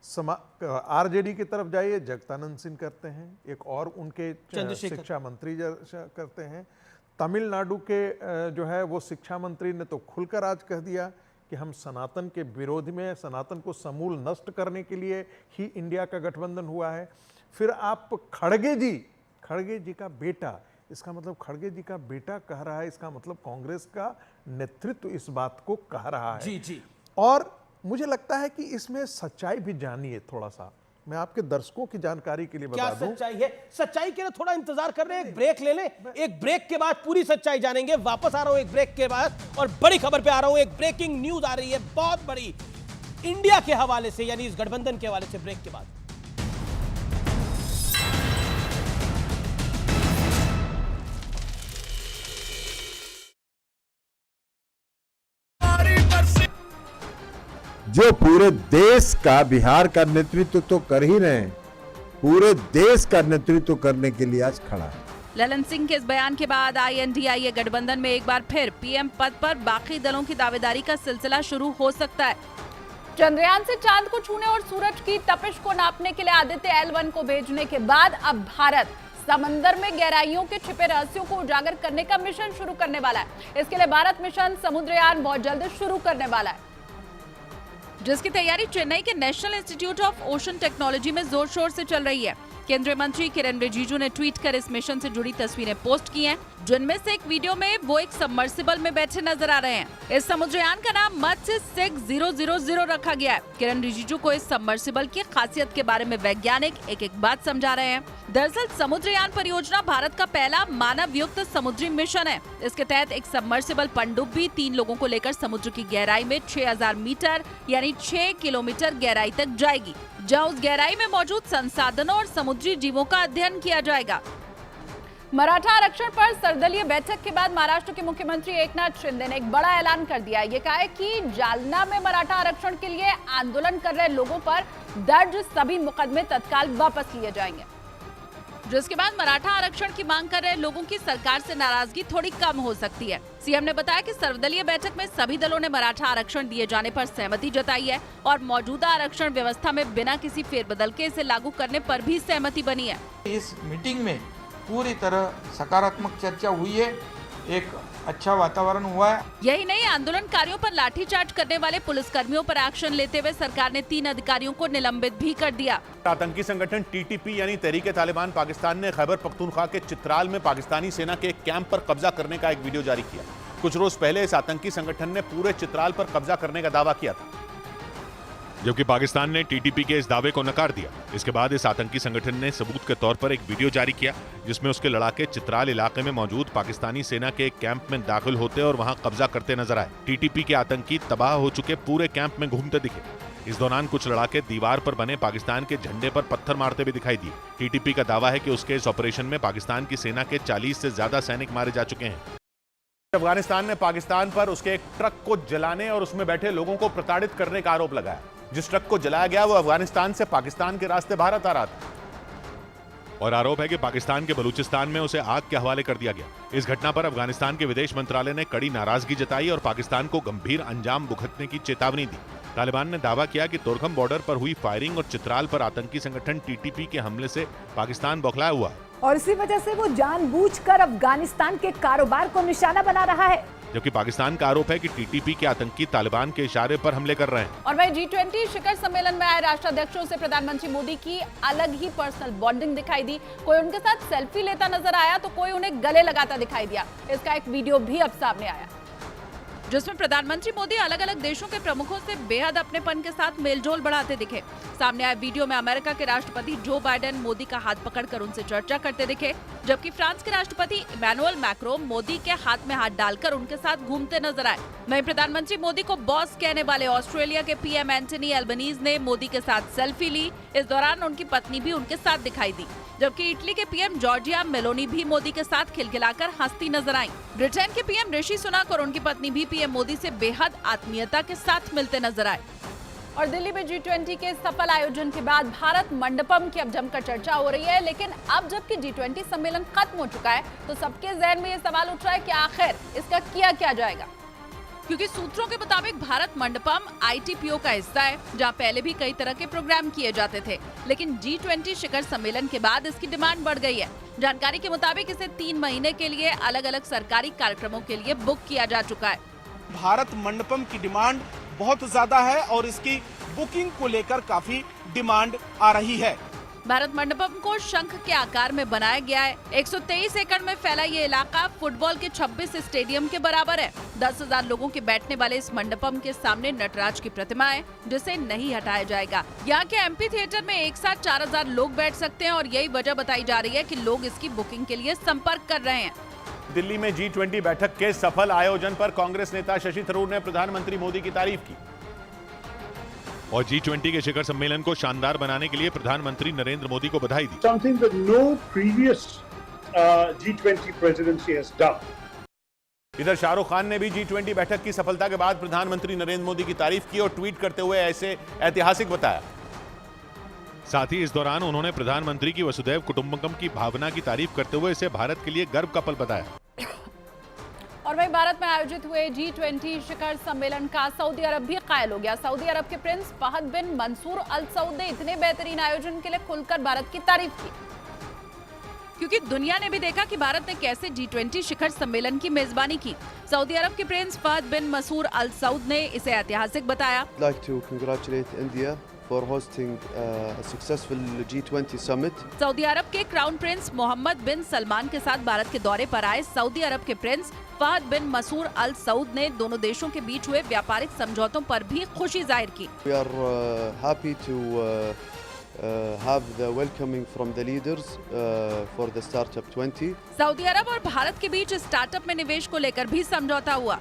आरजेडी की तरफ जाइए, जगदानंद सिंह करते हैं, एक और उनके शिक्षा मंत्री करते हैं। तमिलनाडु के जो है वो शिक्षा मंत्री ने तो खुलकर आज कह दिया कि हम सनातन के विरोध में, सनातन को समूल नष्ट करने के लिए ही इंडिया का गठबंधन हुआ है। फिर आप खड़गे जी का बेटा, इसका मतलब खड़गे जी का बेटा कह रहा है, इसका मतलब कांग्रेस का नेतृत्व इस बात को कह रहा है। जी। और मुझे लगता है कि इसमें सच्चाई भी जानिए थोड़ा सा। मैं आपके दर्शकों की जानकारी के लिए बता दूं। क्या सच्चाई है? सच्चाई के लिए थोड़ा इंतजार कर रहे हैं, एक ब्रेक ले लें। एक ब्रेक के बाद पूरी सच्चाई जानेंगे। वापस आ रहा हूं एक ब्रेक के बाद और बड़ी खबर पे आ रहा हूं। एक ब्रेकिंग न्यूज आ रही है बहुत बड़ी, इंडिया के हवाले से, यानी इस गठबंधन के हवाले से। ब्रेक के बाद जो पूरे देश का, बिहार का नेतृत्व तो कर ही रहे हैं, पूरे देश का नेतृत्व करने के लिए आज खड़ा है। ललन सिंह के इस बयान के बाद INDIA गठबंधन में एक बार फिर PM पद पर बाकी दलों की दावेदारी का सिलसिला शुरू हो सकता है। चंद्रयान से चांद को छूने और सूरज की तपिश को नापने के लिए आदित्य L1 को भेजने के बाद अब भारत समंदर में गहराइयों के छिपे रहस्यों को उजागर करने का मिशन शुरू करने वाला है। इसके लिए भारत मिशन समुद्रयान बहुत जल्द शुरू करने वाला है, जिसकी तैयारी चेन्नई के national institute of ocean technology में जोर शोर से चल रही है। केंद्रीय मंत्री किरेन रिजिजू ने ट्वीट कर इस मिशन से जुड़ी तस्वीरें पोस्ट की हैं, जिनमें से एक वीडियो में वो एक सबमर्सिबल में बैठे नजर आ रहे हैं। इस समुद्रयान का नाम मत्स्य 6000 रखा गया है। किरेन रिजिजू को इस सबमर्सिबल की खासियत के बारे में वैज्ञानिक एक एक बात समझा रहे हैं। दरअसल समुद्रयान परियोजना भारत का पहला मानव युक्त समुद्री मिशन है। इसके तहत एक सबमर्सिबल पनडुब्बी 3 लोगों को लेकर समुद्र की गहराई में 6000 मीटर यानी 6 किलोमीटर गहराई तक जाएगी, जहां उस गहराई में मौजूद संसाधनों और समुद्री जीवों का अध्ययन किया जाएगा। मराठा आरक्षण पर सर्वदलीय बैठक के बाद महाराष्ट्र के मुख्यमंत्री एकनाथ शिंदे ने एक बड़ा ऐलान कर दिया। ये कहा है कि जालना में मराठा आरक्षण के लिए आंदोलन कर रहे लोगों पर दर्ज सभी मुकदमे तत्काल वापस लिए जाएंगे, जिसके बाद मराठा आरक्षण की मांग कर रहे लोगों की सरकार से नाराजगी थोड़ी कम हो सकती है। सीएम ने बताया कि सर्वदलीय बैठक में सभी दलों ने मराठा आरक्षण दिए जाने पर सहमति जताई है और मौजूदा आरक्षण व्यवस्था में बिना किसी फेरबदल के इसे लागू करने पर भी सहमति बनी है। इस मीटिंग में पूरी तरह सकारात्मक चर्चा हुई है, एक अच्छा वातावरण हुआ है। यही नहीं, आंदोलनकारियों पर लाठीचार्ज करने वाले पुलिसकर्मियों पर एक्शन लेते हुए सरकार ने 3 अधिकारियों को निलंबित भी कर दिया। आतंकी संगठन TTP यानी तहरीके तालिबान पाकिस्तान ने खैबर पख्तूनख्वा के चित्राल में पाकिस्तानी सेना के एक कैंप पर कब्जा करने का एक वीडियो जारी किया। कुछ रोज पहले इस आतंकी संगठन ने पूरे चित्राल पर कब्जा करने का दावा किया था, जबकि पाकिस्तान ने TTP के इस दावे को नकार दिया। इसके बाद इस आतंकी संगठन ने सबूत के तौर पर एक वीडियो जारी किया, जिसमें उसके लड़ाके चित्राल इलाके में मौजूद पाकिस्तानी सेना के एक कैंप में दाखिल होते और वहां कब्जा करते नजर आए। TTP के आतंकी तबाह हो चुके पूरे कैंप में घूमते दिखे। इस दौरान कुछ लड़ाके दीवार पर बने पाकिस्तान के झंडे पर पत्थर मारते भी दिखाई दिए। TTP का दावा है कि उसके इस ऑपरेशन में पाकिस्तान की सेना के 40 से ज्यादा सैनिक मारे जा चुके हैं। अफगानिस्तान ने पाकिस्तान पर उसके एक ट्रक को जलाने और उसमें बैठे लोगों को प्रताड़ित करने का आरोप लगाया। जिस ट्रक को जलाया गया वो अफगानिस्तान से पाकिस्तान के रास्ते भारत आ रहा था और आरोप है कि पाकिस्तान के बलूचिस्तान में उसे आग के हवाले कर दिया गया। इस घटना पर अफगानिस्तान के विदेश मंत्रालय ने कड़ी नाराजगी जताई और पाकिस्तान को गंभीर अंजाम भुगतने की चेतावनी दी। तालिबान ने दावा किया कि तोरखम बॉर्डर पर हुई फायरिंग और चित्राल पर आतंकी संगठन TTP के हमले से पाकिस्तान बौखलाया हुआ है और इसी वजह से वो जानबूझकर अफगानिस्तान के कारोबार को निशाना बना रहा है। जबकि पाकिस्तान का आरोप है कि TTP के आतंकी तालिबान के इशारे पर हमले कर रहे हैं। और वहीं G20 शिखर सम्मेलन में आए राष्ट्राध्यक्षों से प्रधानमंत्री मोदी की अलग ही पर्सनल बॉन्डिंग दिखाई दी। कोई उनके साथ सेल्फी लेता नजर आया तो कोई उन्हें गले लगाता दिखाई दिया। इसका एक वीडियो भी अब सामने आया, जिसमें प्रधानमंत्री मोदी अलग अलग देशों के प्रमुखों से बेहद अपनेपन के साथ मेलजोल बढ़ाते दिखे। सामने आए वीडियो में अमेरिका के राष्ट्रपति जो बाइडेन मोदी का हाथ पकड़कर उनसे चर्चा करते दिखे, जबकि फ्रांस के राष्ट्रपति इमैनुअल मैक्रोन मोदी के हाथ में हाथ डालकर उनके साथ घूमते नजर आए। वहीं प्रधानमंत्री मोदी को बॉस कहने वाले ऑस्ट्रेलिया के PM एंटनी एल्बनीज ने मोदी के साथ सेल्फी ली। इस दौरान उनकी पत्नी भी उनके साथ दिखाई दी, जबकि इटली के PM जॉर्जिया मेलोनी भी मोदी के साथ खिलखिलाकर हंसती नजर आईं। ब्रिटेन के PM ऋषि सुनक और उनकी पत्नी भी PM मोदी से बेहद आत्मीयता के साथ मिलते नजर आए। और दिल्ली में G20 के सफल आयोजन के बाद भारत मंडपम की अब जमकर चर्चा हो रही है। लेकिन अब जबकि G20 सम्मेलन खत्म हो चुका है तो सबके जहन में ये सवाल उठ रहा है कि आखिर इसका किया क्या जाएगा। क्योंकि सूत्रों के मुताबिक भारत मंडपम ITPO का हिस्सा है, जहां पहले भी कई तरह के प्रोग्राम किए जाते थे, लेकिन G20 शिखर सम्मेलन के बाद इसकी डिमांड बढ़ गई है। जानकारी के मुताबिक इसे 3 महीने के लिए अलग अलग सरकारी कार्यक्रमों के लिए बुक किया जा चुका है। भारत मंडपम की डिमांड बहुत ज्यादा है और इसकी बुकिंग को लेकर काफी डिमांड आ रही है। भारत मंडपम को शंख के आकार में बनाया गया है। 123 एकड़ में फैला ये इलाका फुटबॉल के 26 स्टेडियम के बराबर है। 10,000 लोगों के बैठने वाले इस मंडपम के सामने नटराज की प्रतिमा है, जिसे नहीं हटाया जाएगा। यहाँ के एमपी थिएटर में एक साथ 4,000 लोग बैठ सकते हैं और यही वजह बताई जा रही है कि लोग इसकी बुकिंग के लिए संपर्क कर रहे हैं। दिल्ली में G20 बैठक के सफल आयोजन पर कांग्रेस नेता शशि थरूर ने प्रधानमंत्री मोदी की तारीफ की और G20 के शिखर सम्मेलन को शानदार बनाने के लिए प्रधानमंत्री नरेंद्र मोदी को बधाई दी। Something that no previous G20 presidency has done. इधर शाहरुख खान ने भी G20 बैठक की सफलता के बाद प्रधानमंत्री नरेंद्र मोदी की तारीफ की और ट्वीट करते हुए ऐसे ऐतिहासिक बताया। साथ ही इस दौरान उन्होंने प्रधानमंत्री की वसुधैव कुटुंबकम की भावना की तारीफ करते हुए इसे भारत के लिए गर्व का पल बताया। और वहीं भारत में आयोजित हुए G20 शिखर सम्मेलन का सऊदी अरब भी कायल हो गया। सऊदी अरब के प्रिंस फहद बिन मंसूर अल सऊद ने इतने बेहतरीन आयोजन के लिए खुलकर भारत की तारीफ की, क्योंकि दुनिया ने भी देखा कि भारत ने कैसे G20 शिखर सम्मेलन की मेजबानी की। सऊदी अरब के प्रिंस फहद बिन मंसूर अल सऊद ने इसे ऐतिहासिक बताया। for hosting a successful G20 summit. Saudi Arab के crown prince Mohammed bin Salman के साथ भारत के दौरे पर आए सऊदी अरब के प्रिंस फहद बिन मंसूर अल सऊद ने दोनों देशों के बीच हुए व्यापारिक समझौतों पर भी खुशी जाहिर की। We are happy to have the welcoming from the leaders for the Startup 20. Saudi अरब और भारत के बीच स्टार्टअप में निवेश को लेकर भी समझौता हुआ।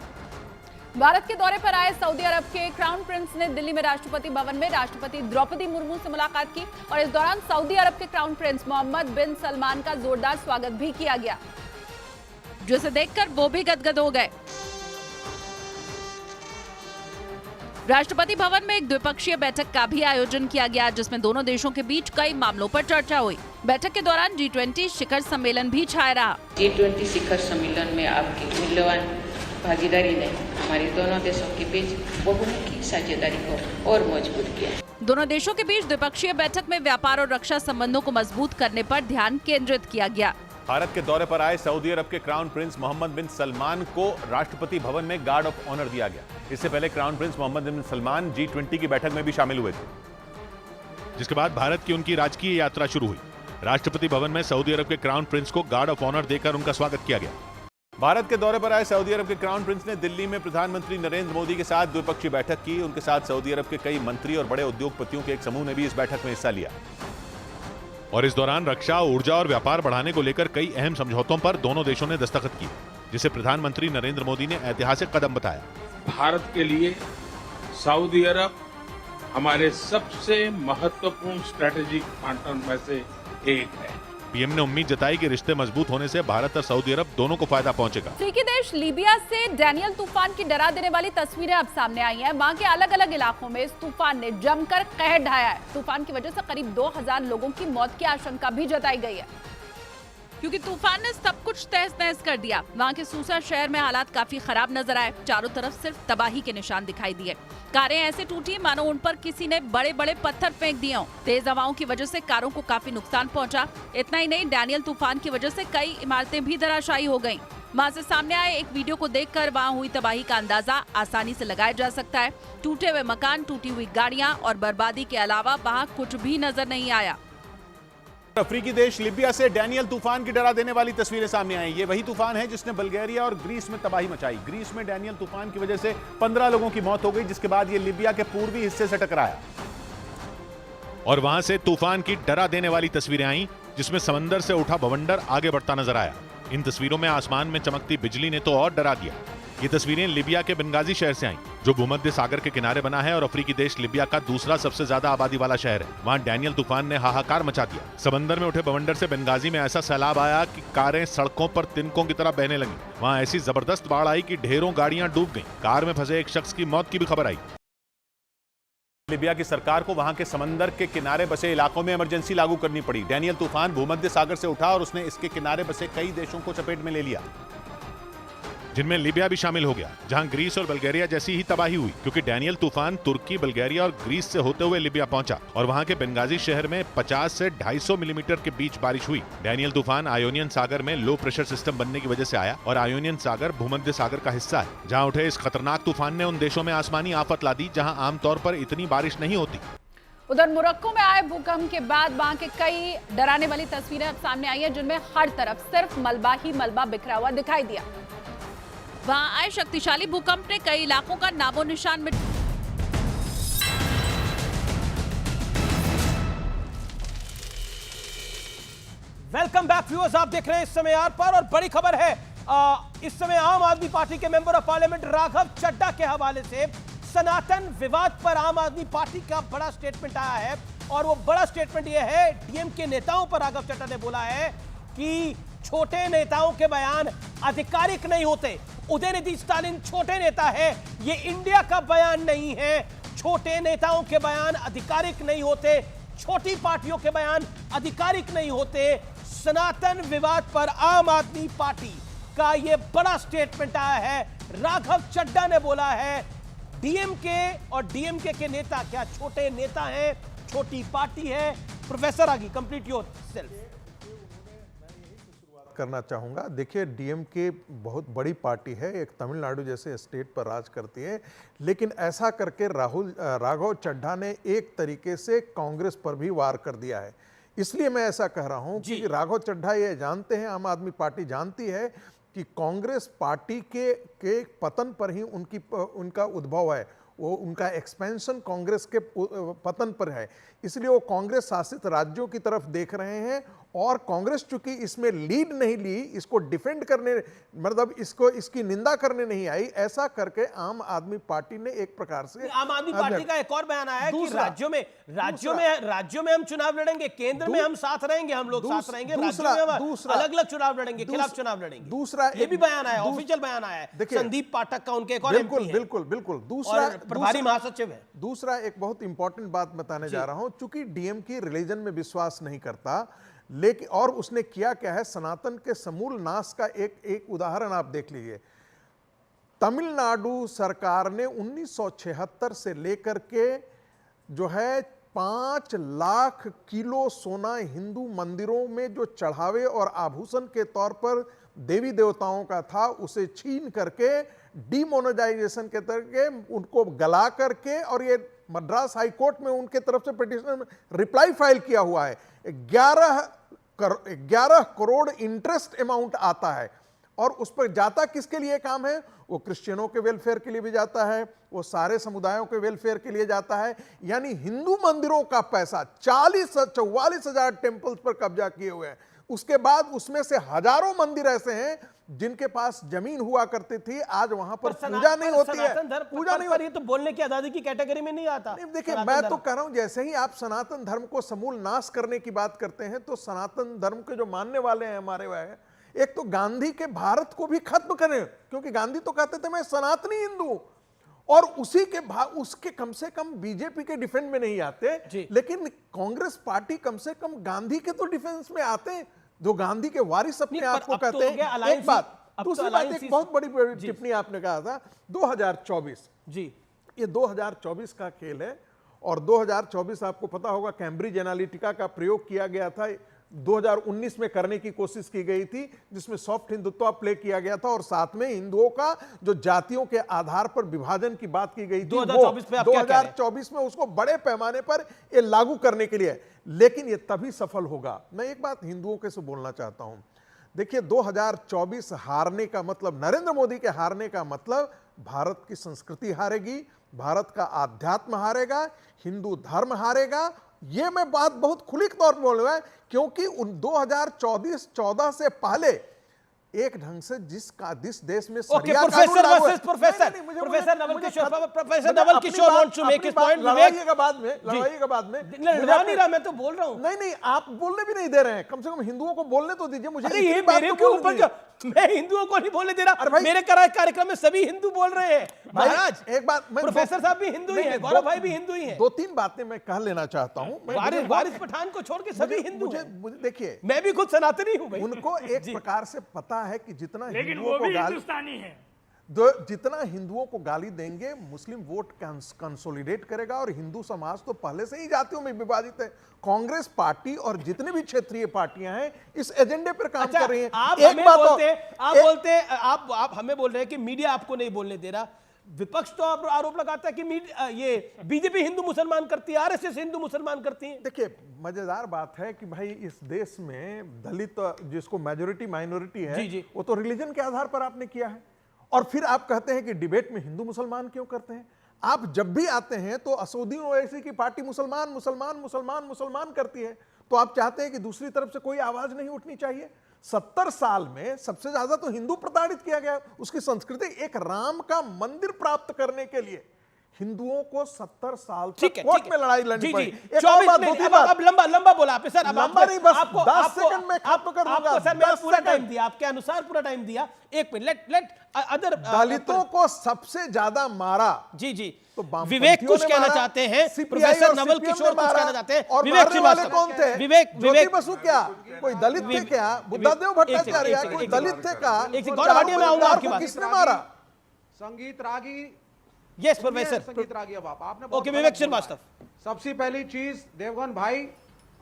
भारत के दौरे पर आए सऊदी अरब के क्राउन प्रिंस ने दिल्ली में राष्ट्रपति भवन में राष्ट्रपति द्रौपदी मुर्मू से मुलाकात की और इस दौरान सऊदी अरब के crown prince Mohammed bin Salman का जोरदार स्वागत भी किया गया, जिसे देखकर वो भी गदगद हो गए। राष्ट्रपति भवन में एक द्विपक्षीय बैठक का भी आयोजन किया गया, जिसमें दोनों देशों के बीच कई मामलों पर चर्चा हुई। बैठक के दौरान G20 शिखर सम्मेलन भी छाया रहा। G20 शिखर सम्मेलन में आपकी मूल्यवान भागीदारी ने हमारे दोनों देशों के बीच बहुमुखी साझेदारी को और मजबूत किया। दोनों देशों के बीच द्विपक्षीय बैठक में व्यापार और रक्षा संबंधों को मजबूत करने पर ध्यान केंद्रित किया गया। भारत के दौरे पर आए सऊदी अरब के crown prince Mohammed bin Salman को राष्ट्रपति भवन में गार्ड ऑफ ऑनर दिया गया। इससे पहले crown prince Mohammed bin Salman G20 की बैठक में भी शामिल हुए थे, जिसके बाद भारत की उनकी राजकीय यात्रा शुरू हुई। राष्ट्रपति भवन में सऊदी अरब के क्राउन प्रिंस को गार्ड ऑफ ऑनर देकर उनका स्वागत किया गया। भारत के दौरे पर आए सऊदी अरब के क्राउन प्रिंस ने दिल्ली में प्रधानमंत्री नरेंद्र मोदी के साथ द्विपक्षीय बैठक की। उनके साथ सऊदी अरब के कई मंत्री और बड़े उद्योगपतियों के एक समूह ने भी इस बैठक में हिस्सा लिया और इस दौरान रक्षा, ऊर्जा और व्यापार बढ़ाने को लेकर कई अहम समझौतों पर दोनों देशों ने दस्तखत किए, जिसे प्रधानमंत्री नरेंद्र मोदी ने ऐतिहासिक कदम बताया। भारत के लिए सऊदी अरब हमारे सबसे महत्वपूर्ण स्ट्रेटेजिक पार्टनर में से एक है। पीएम ने उम्मीद जताई कि रिश्ते मजबूत होने से भारत और सऊदी अरब दोनों को फायदा पहुंचेगा। अफ्रीकी देश लीबिया से डैनियल तूफान की डरा देने वाली तस्वीरें अब सामने आई हैं। वहां के अलग अलग इलाकों में इस तूफान ने जमकर कहर ढाया है। तूफान की वजह से करीब 2000 लोगों की मौत की आशंका भी जताई गई है, क्योंकि तूफान ने सब कुछ तहस नहस कर दिया। वहाँ के सूसा शहर में हालात काफी खराब नजर आए। चारों तरफ सिर्फ तबाही के निशान दिखाई दिए। कारें ऐसे टूटी मानो उन पर किसी ने बड़े बड़े पत्थर फेंक दिए हों। तेज हवाओं की वजह से कारों को काफी नुकसान पहुंचा। इतना ही नहीं, डैनियल तूफान की वजह से कई इमारतें भी धराशायी हो गईं। वहाँ से सामने आए एक वीडियो को देखकर वहाँ हुई तबाही का अंदाजा आसानी से लगाया जा सकता है। टूटे हुए मकान, टूटी हुई गाड़ियाँ और बर्बादी के अलावा वहाँ कुछ भी नजर नहीं आया। अफ्रीकी देश लीबिया से डैनियल तूफान की डरा देने वाली तस्वीरें सामने आई। ये वही तूफान है जिसने बल्गेरिया और ग्रीस में तबाही मचाई। ग्रीस में डैनियल तूफान की वजह से 15 लोगों की मौत हो गई, जिसके बाद ये लीबिया के पूर्वी हिस्से से टकराया और वहां से तूफान की डरा देने वाली तस्वीरें आई, जिसमें समंदर से उठा बवंडर आगे बढ़ता नजर आया। इन तस्वीरों में आसमान में चमकती बिजली ने तो और डरा दिया। ये तस्वीरें लिबिया के बेंगाजी शहर से आई, जो भूमध्य सागर के किनारे बना है और अफ्रीकी देश लिबिया का दूसरा सबसे ज्यादा आबादी वाला शहर है। वहाँ डैनियल तूफान ने हाहाकार मचा दिया। समंदर में उठे बवंडर से बेंगाजी में ऐसा सैलाब आया कि कारें सड़कों पर तिनकों की तरह बहने लगी। वहाँ ऐसी जबरदस्त बाढ़ आई कि ढेरों गाड़ियां डूब गईं। कार में फंसे एक शख्स की मौत की भी खबर आई। लिबिया की सरकार को वहां के समंदर के किनारे बसे इलाकों में इमरजेंसी लागू करनी पड़ी। डैनियल तूफान भूमध्य सागर से उठा और उसने इसके किनारे बसे कई देशों को चपेट में ले लिया। जिनमें लीबिया भी शामिल हो गया, जहां ग्रीस और बल्गेरिया जैसी ही तबाही हुई, क्योंकि डैनियल तूफान तुर्की, बल्गेरिया और ग्रीस से होते हुए लीबिया पहुंचा और वहां के बेंगाजी शहर में 50 से 250 मिलीमीटर के बीच बारिश हुई। डैनियल तूफान आयोनियन सागर में लो प्रेशर सिस्टम बनने की वजह से आया और आयोनियन सागर भूमध्य सागर का हिस्सा है। जहां उठे इस खतरनाक तूफान ने उन देशों में आसमानी आफत ला दी जहां आमतौर पर इतनी बारिश नहीं होती। उधर मोरक्को में आए भूकंप के बाद वहां के कई डराने वाली तस्वीरें अब सामने आई हैं, जिनमें हर तरफ सिर्फ मलबा ही मलबा बिखरा हुआ दिखाई दिया। वहां आए शक्तिशाली भूकंप ने कई इलाकों का नामो निशान मिटा। वेलकम बैक व्यूअर्स, आप देख रहे हैं इस समय आर पार और बड़ी खबर है इस समय आम आदमी पार्टी के member of parliament Raghav Chadha के हवाले से सनातन विवाद पर आम आदमी पार्टी का बड़ा स्टेटमेंट आया है और वो बड़ा स्टेटमेंट ये है, डीएम के नेताओं पर राघव चड्ढा ने बोला है कि छोटे नेताओं के बयान आधिकारिक नहीं होते। उदयनिधि स्टालिन छोटे नेता है, ये इंडिया का बयान नहीं है। छोटे नेताओं के बयान आधिकारिक नहीं होते, छोटी पार्टियों के बयान आधिकारिक नहीं होते। सनातन विवाद पर आम आदमी पार्टी का ये बड़ा स्टेटमेंट आया है। राघव चड्ढा ने बोला है डीएमके और डीएमके के नेता क्या छोटे नेता हैं, छोटी पार्टी है। प्रोफेसर आगे कंप्लीट योर सेल्फ। करना चाहूँगा, देखिए डीएमके बहुत बड़ी पार्टी है, एक तमिलनाडु जैसे स्टेट पर राज करती है, लेकिन ऐसा करके राघव चड्ढा ने एक तरीके से कांग्रेस पर भी वार कर दिया है। इसलिए मैं ऐसा कह रहा हूँ कि राघव चड्ढा ये जानते हैं, आम आदमी पार्टी जानती है कि कांग्रेस पार्टी के पतन पर ही उनका उद्भव है, वो उनका एक्सपेंशन कांग्रेस के पतन पर है। इसलिए वो कांग्रेस शासित राज्यों की तरफ देख रहे हैं और कांग्रेस चूंकि इसमें लीड नहीं ली, इसको डिफेंड करने मतलब इसकी निंदा करने नहीं आई, ऐसा करके आम आदमी पार्टी ने एक प्रकार से आम आदमी पार्टी का एक और बयान आया है कि राज्यों में हम चुनाव लड़ेंगे, केंद्र में हम साथ रहेंगे, हम लोग साथ रहेंगे, राज्यों में अलग अलग चुनाव लड़ेंगे, खिलाफ चुनाव लड़ेंगे। दूसरा ये भी बयान आया, ऑफिशियल बयान आया है। संदीप पाठक का उनके एक और बिल्कुल दूसरा प्रभारी महासचिव है। दूसरा एक बहुत इंपॉर्टेंट बात बताने जा रहा हूं, चूंकि डीएम की रिलीजन में विश्वास नहीं करता, लेकिन और उसने किया क्या है, सनातन के समूल नाश का एक उदाहरण आप देख लीजिए। तमिलनाडु सरकार ने 1976 से लेकर के जो है 5 लाख किलो सोना हिंदू मंदिरों में जो चढ़ावे और आभूषण के तौर पर देवी देवताओं का था, उसे छीन करके डीमोनेटाइजेशन के तरीके उनको गला करके, और ये मद्रास हाई कोर्ट में उनके तरफ से पिटीशन रिप्लाई फाइल किया हुआ है। 11 करोड़ इंटरेस्ट अमाउंट आता है और उस पर जाता किसके लिए काम है, वो क्रिश्चियनों के वेलफेयर के लिए भी जाता है, वो सारे समुदायों के वेलफेयर के लिए जाता है। यानी हिंदू मंदिरों का पैसा 44,000 टेम्पल्स पर कब्जा किए हुए हैं। उसके बाद उसमें से हजारों मंदिर ऐसे हैं जिनके पास जमीन हुआ करती थी, आज वहां पर पूजा नहीं होती है। पूजा नहीं होती, ये तो बोलने की आजादी की कैटेगरी में नहीं आता। देखिए मैं तो कह रहा हूं, जैसे ही आप सनातन धर्म को समूल नाश करने की बात करते हैं, तो सनातन धर्म के जो मानने वाले हैं हमारे वह, एक तो गांधी के भारत को भी खत्म करें, क्योंकि गांधी तो कहते थे मैं सनातनी हिंदू, और उसके कम से कम बीजेपी के डिफेंस में नहीं आते, लेकिन कांग्रेस पार्टी कम से कम गांधी के तो डिफेंस में आते हैं, जो गांधी के वारिस अपने आप को कहते हैं। एक बात, दूसरी बात, एक बहुत बड़ी टिप्पणी आपने कहा था 2024 जी, ये 2024 का खेल है और 2024 आपको पता होगा कैम्ब्रिज एनालिटिका का प्रयोग किया गया था, 2019 में करने की कोशिश की गई थी, जिसमें सॉफ्ट हिंदुत्व प्ले किया गया था और साथ में हिंदुओं का जो जातियों के आधार पर विभाजन की बात की गई थी, 2024 में उसको बड़े पैमाने पर ये लागू करने के लिए, लेकिन ये तभी सफल होगा। मैं एक बात हिंदुओं के से बोलना चाहता हूं, देखिए 2024 हारने का मतलब, नरेंद्र मोदी के हारने का मतलब भारत की संस्कृति हारेगी, भारत का आध्यात्म हारेगा, हिंदू धर्म हारेगा। ये मैं बात बहुत खुली तौर पर बोल रहा हूं, क्योंकि 2014 से पहले एक ढंग से जिस देश में professor Naval Kishore wants to make his point. लड़ाइएगा बाद में लड़ा नहीं रहा, मैं तो बोल रहा हूं। नहीं आप बोलने भी नहीं दे रहे हैं, कम से कम हिंदुओं को बोलने तो दीजिए मुझे। ये मेरे के ऊपर मैं हिंदुओं को नहीं बोलने दे रहा, मेरे कार्यक्रम में सभी हिंदू बोल रहे हैं महाराज। एक बात, प्रोफेसर साहब भी हिंदू ही हैं, गौरव भाई भी हिंदू ही हैं। 2-3 बातें मैं कह लेना चाहता हूं। वारिस पठान को छोड़ के सभी हिंदू हैं। मुझे देखिए, मैं भी खुद सनातनी हूं भाई। उनको एक प्रकार से पता है कि जितना लेकिन हिंदुओं वो को भी गाली, हिंदुस्तानी है, जितना हिंदुओं को गाली देंगे मुस्लिम वोट कंसोलिडेट करेगा, और हिंदू समाज तो पहले से ही जातियों में विभाजित है। कांग्रेस पार्टी और जितने भी क्षेत्रीय पार्टियां हैं इस एजेंडे पर काम कर रही हैं। आप हमें बोल रहे हैं कि मीडिया आपको नहीं बोलने दे रहा। विपक्ष तो आरोप लगाता है कि ये बीजेपी हिंदू मुसलमान करती है, आरएसएस हिंदू मुसलमान करती है। देखिए, मजेदार बात है कि भाई इस देश में दलित जिसको मेजोरिटी माइनॉरिटी है, वो तो रिलीजन के आधार पर आपने किया है, और फिर आप कहते हैं कि डिबेट में हिंदू मुसलमान क्यों करते हैं? आप जब भी आते हैं तो असदुद्दीन ओवैसी की पार्टी मुसलमान मुसलमान मुसलमान मुसलमान करती है, तो आप चाहते हैं कि दूसरी तरफ से कोई आवाज नहीं उठनी चाहिए। 70 साल में सबसे ज्यादा तो हिंदू प्रताड़ित किया गया। उसकी संस्कृति, एक राम का मंदिर प्राप्त करने के लिए हिंदुओं को 70 साल तक कोर्ट में लड़ाई लड़नी पड़ी। अब लंबा बोला आपने सर, लंबा नहीं, बस 10 सेकंड में खत्म कर दूंगा। सर मैंने पूरा टाइम दिया, आपके अनुसार पूरा टाइम दिया। एक मिनट, लेट अदर दलितों को सबसे ज्यादा मारा। जी तो विवेक कुछ कहना चाहते हैं, प्रोफेसर नवल किशोर कुछ कहना चाहते हैं। और विवेक वाले कौन थे? विवेक बसु क्या कोई दलित थे क्या? बुद्धदेव भट्टाचार्य कोई दलित थे क्या? गौरव भाटिया में आऊंगा आपकी बात। किसने मारा? संगीत रागी, यस प्रोफेसर संगीत रागी। अब आपने ओके, विवेक श्रीवास्तव। सबसे पहली चीज, देवगन भाई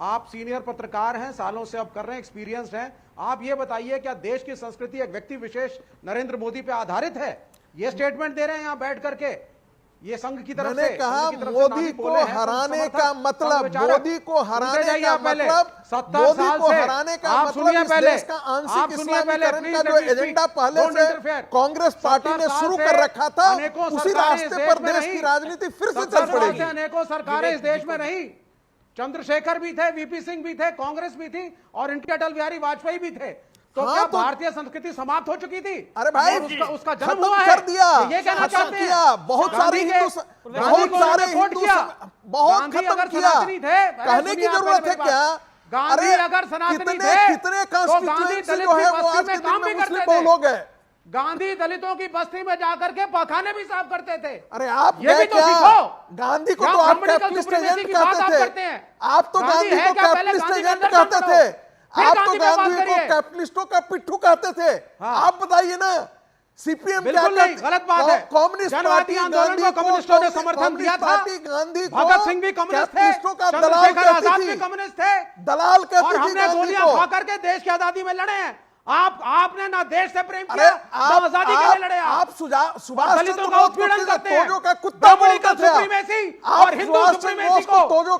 आप सीनियर पत्रकार हैं, सालों से अब कर रहे हैं, एक्सपीरियंस्ड हैं। आप ये बताइए, क्या देश की संस्कृति एक व्यक्ति विशेष नरेंद्र मोदी पे आधारित है? ये स्टेटमेंट दे रहे हैं यहां बैठ करके, ये संघ की तरफ से। मैंने कहा मोदी को हराने का मतलब, मोदी को हराने का मतलब, मोदी को हराने का मतलब इस देश का आंशिक इस्लामीकरण का जो एजेंडा पहले से कांग्रेस पार्टी ने शुरू कर रखा था, उसी रास्ते पर देश की राजनीति फिर से चल पड़ेगी। अनेकों सरकारें इस देश में रही, चंद्रशेखर भी थे, वीपी सिंह भी थे, कांग्रेस भी थी, और इनके अटल बिहारी वाजपेयी भी थे। तो क्या भारतीय संस्कृति समाप्त हो चुकी थी? अरे भाई, उसका जन्म हुआ है, कर दिया, ये कहना चाहते हैं। बहुत सारे हिंदू बहुत खत्म किया। कहने की जरूरत है क्या? गांधी अगर सनातनी थे कितने कॉन्स्टिट्यूएंसी जो है वो आज के दिन में मुस्लिम बहुल हो गए। गांधी दलितों की बस्ती में जाकर के पखाने भी साफ करते थे। अरे आप ये भी तो सीखो। गांधी को तो आप कैपिटलिस्ट एजेंट कहते थे। आप तो गांधी को कैपिटलिस्ट एजेंट कहते थे। आप तो गांधी को कैपिटलिस्टों का पिट्ठू कहते थे। आप बताइए ना, सीपीएम क्या नहीं, गलत बात है। कम्युनिस्ट पार्टी आंदोलन को कम्युनिस्टों ने समर्थन दिया था। गांधी को भगत सिंह भी कम्युनिस्ट थे, चंद्रशेखर आजाद भी कम्युनिस्ट थे, दलाल कहती थी। और हमने गोलियां खा करके देश की आजादी में लड़े हैं। आपने ना देश से प्रेम किया, ना आजादी के लिए लड़े। आप सुभाष दलितों का उत्पीड़न करते हैं, का कुत्ता पॉलिटिकल सुप्रीमेसी और हिंदू सुप्रीमेसी को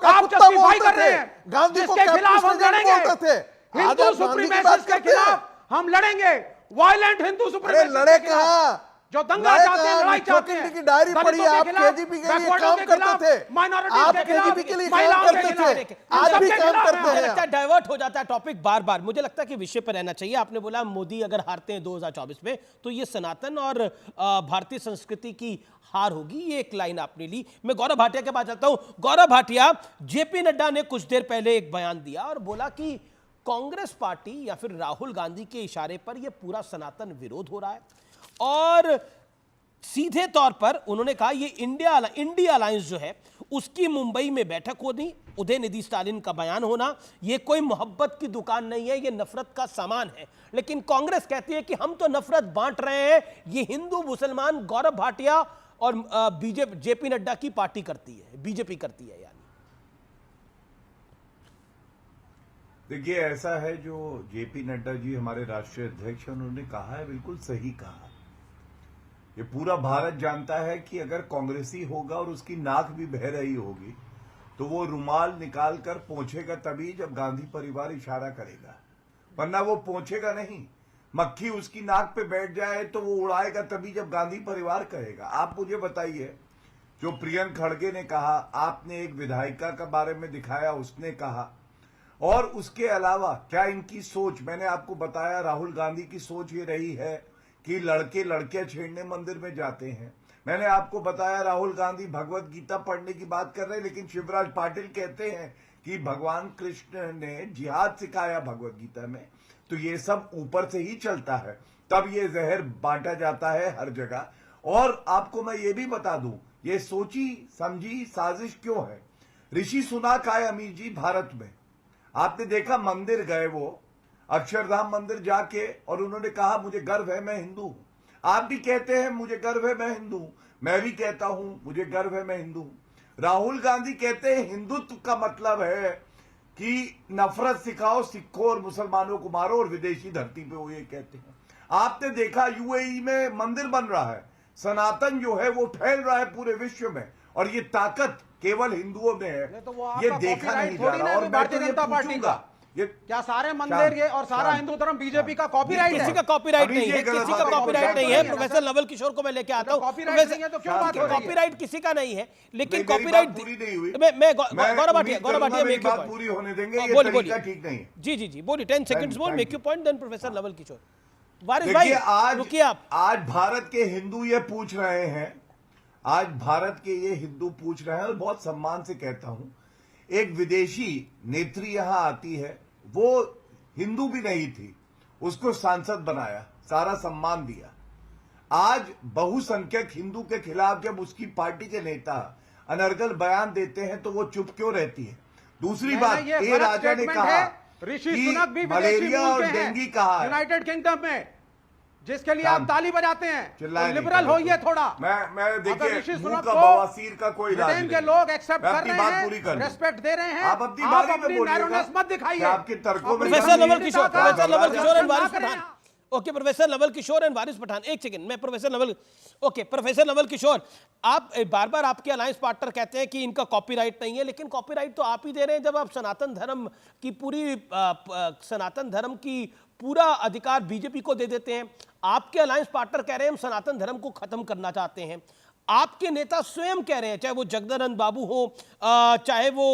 आप जस्टिफाई कर रहे हैं। गांधी को जिसके खिलाफ हम लड़ेंगे, हिंदू सुप्रीमेसी के खिलाफ हम लड़ेंगे। वायलेंट हिंदू सुप्रीमेसी लड़े कहां? जो दंगा चाहते हैं, लड़ाई चाहते हैं। की डायरी पढ़ी, आप केजीपी के लिए काम करते थे, आप केजीपी के लिए काम करते थे, आज भी काम करते हैं। डाइवर्ट हो जाता है टॉपिक बार बार। मुझे लगता है कि विषय पर रहना चाहिए। आपने बोला मोदी अगर हारते हैं 2024 में तो ये सनातन और भारतीय संस्कृति की हार होगी, ये एक लाइन आपने ली। मैं गौरव भाटिया के पास जाता हूं। गौरव भाटिया, जेपी नड्डा ने कुछ देर पहले एक बयान दिया और बोला कि कांग्रेस पार्टी या फिर राहुल गांधी के इशारे पर यह पूरा सनातन विरोध हो रहा है, और सीधे तौर पर उन्होंने कहा ये इंडिया अलायंस जो है उसकी मुंबई में बैठक होनी, उदयनिधि स्टालिन का बयान होना, ये कोई मोहब्बत की दुकान नहीं है, ये नफरत का सामान है। लेकिन कांग्रेस कहती है कि हम तो नफरत बांट रहे हैं, ये हिंदू मुसलमान गौरव भाटिया और जेपी नड्डा की पार्टी करती है, बीजेपी करती है। यानी देखिए, ऐसा है जो जेपी नड्डा जी हमारे राष्ट्रीय अध्यक्ष, उन्होंने कहा है, बिल्कुल सही कहा। ये पूरा भारत जानता है कि अगर कांग्रेसी होगा और उसकी नाक भी बह रही होगी तो वो रुमाल निकाल कर पहुंचेगा तभी जब गांधी परिवार इशारा करेगा, वरना वो पहुंचेगा नहीं। मक्खी उसकी नाक पे बैठ जाए तो वो उड़ाएगा तभी जब गांधी परिवार कहेगा। आप मुझे बताइए, जो प्रियंक खड़गे ने कहा, आपने एक विधायिका के बारे में दिखाया, उसने कहा, और उसके अलावा क्या इनकी सोच, मैंने आपको बताया राहुल गांधी की सोच ये रही है कि लड़के लड़कियां छेड़ने मंदिर में जाते हैं। मैंने आपको बताया राहुल गांधी भगवत गीता पढ़ने की बात कर रहे हैं, लेकिन शिवराज पाटिल कहते हैं कि भगवान कृष्ण ने जिहाद सिखाया भगवत गीता में। तो ये सब ऊपर से ही चलता है, तब ये जहर बांटा जाता है हर जगह। और आपको मैं ये भी बता दूं, ये सोची समझी साजिश क्यों है। ऋषि सुनाक आए अमीर जी भारत में, आपने देखा मंदिर गए वो अक्षरधाम मंदिर जाके, और उन्होंने कहा मुझे गर्व है मैं हिंदू हूं। आप भी कहते हैं मुझे गर्व है मैं हिंदू हूं, मैं भी कहता हूं मुझे गर्व है मैं हिंदू हूं। राहुल गांधी कहते हैं हिंदुत्व का मतलब है कि नफरत सिखाओ, सिखों और मुसलमानों को मारो और विदेशी धरती पे वो ये कहते हैं। आपने देखा यूएई में मंदिर बन रहा है, सनातन जो है वो फैल रहा है पूरे विश्व में, और ये ताकत केवल हिंदुओं में है, ये देखा नहीं जा रहा। और भारतीय जनता पार्टी का क्या सारे मंदिर ये और सारा हिंदू धर्म बीजेपी का कॉपीराइट है? किसी का कॉपीराइट नहीं है, किसी का कॉपीराइट नहीं है। प्रोफेसर नवल किशोर को मैं लेके आता हूं। कॉपीराइट नहीं है तो क्यों बात हो रही है? कॉपीराइट किसी का नहीं है, लेकिन कॉपीराइट मैं Gaurav Bhatia make your point पूरी होने देंगे, ये तरीका ठीक नहीं है। जी जी जी बोलिए, 10 seconds more, make your point, then professor Naval Kishore. Waris देखिए भाई रुकिए आप। आज भारत के हिंदू ये पूछ रहे हैं, आज भारत के ये हिंदू पूछ रहे हैं, और बहुत सम्मान से कहता हूं, एक विदेशी नेत्री यहां आती है, वो हिंदू भी नहीं थी, उसको सांसद बनाया, सारा सम्मान दिया। आज बहुसंख्यक हिंदू के खिलाफ जब उसकी पार्टी के नेता अनर्गल बयान देते हैं तो वो चुप क्यों रहती है? दूसरी बात, ए राजा ने कहा ऋषि सुनक भी मलेरिया और डेंगू कहा यूनाइटेड किंगडम में, जिसके लिए आप ताली बजाते हैं, तो लिबरल होइए थोड़ा। मैं देखिए ऋषि मुंह सुनक का को बवासीर का कोई इलाज ब्रिटेन नहीं। के लोग एक्सेप्ट मैं कर अपनी रहे बात हैं, पूरी कर लूं। रेस्पेक्ट दे रहे हैं, आप अपनी बारी में बोलिएगा, नैरोनेस मत दिखाइए। आपके तर्कों में professor Naval Kishore, professor Naval Kishore and Waris Pathan. Okay professor Naval Kishore and Waris Pathan, एक सेकंड, मैं professor Naval, okay professor Naval Kishore, आप बार बार आपके अलायंस पार्टनर कहते हैं कि इनका कॉपीराइट नहीं है, लेकिन कॉपीराइट तो आप ही दे रहे हैं जब आप सनातन धर्म की सनातन धर्म की पूरा अधिकार बीजेपी को दे देते हैं। आपके अलायंस पार्टनर कह रहे हैं हम सनातन धर्म को खत्म करना चाहते हैं, आपके नेता स्वयं कह रहे हैं, चाहे वो जगदानंद बाबू हो, चाहे वो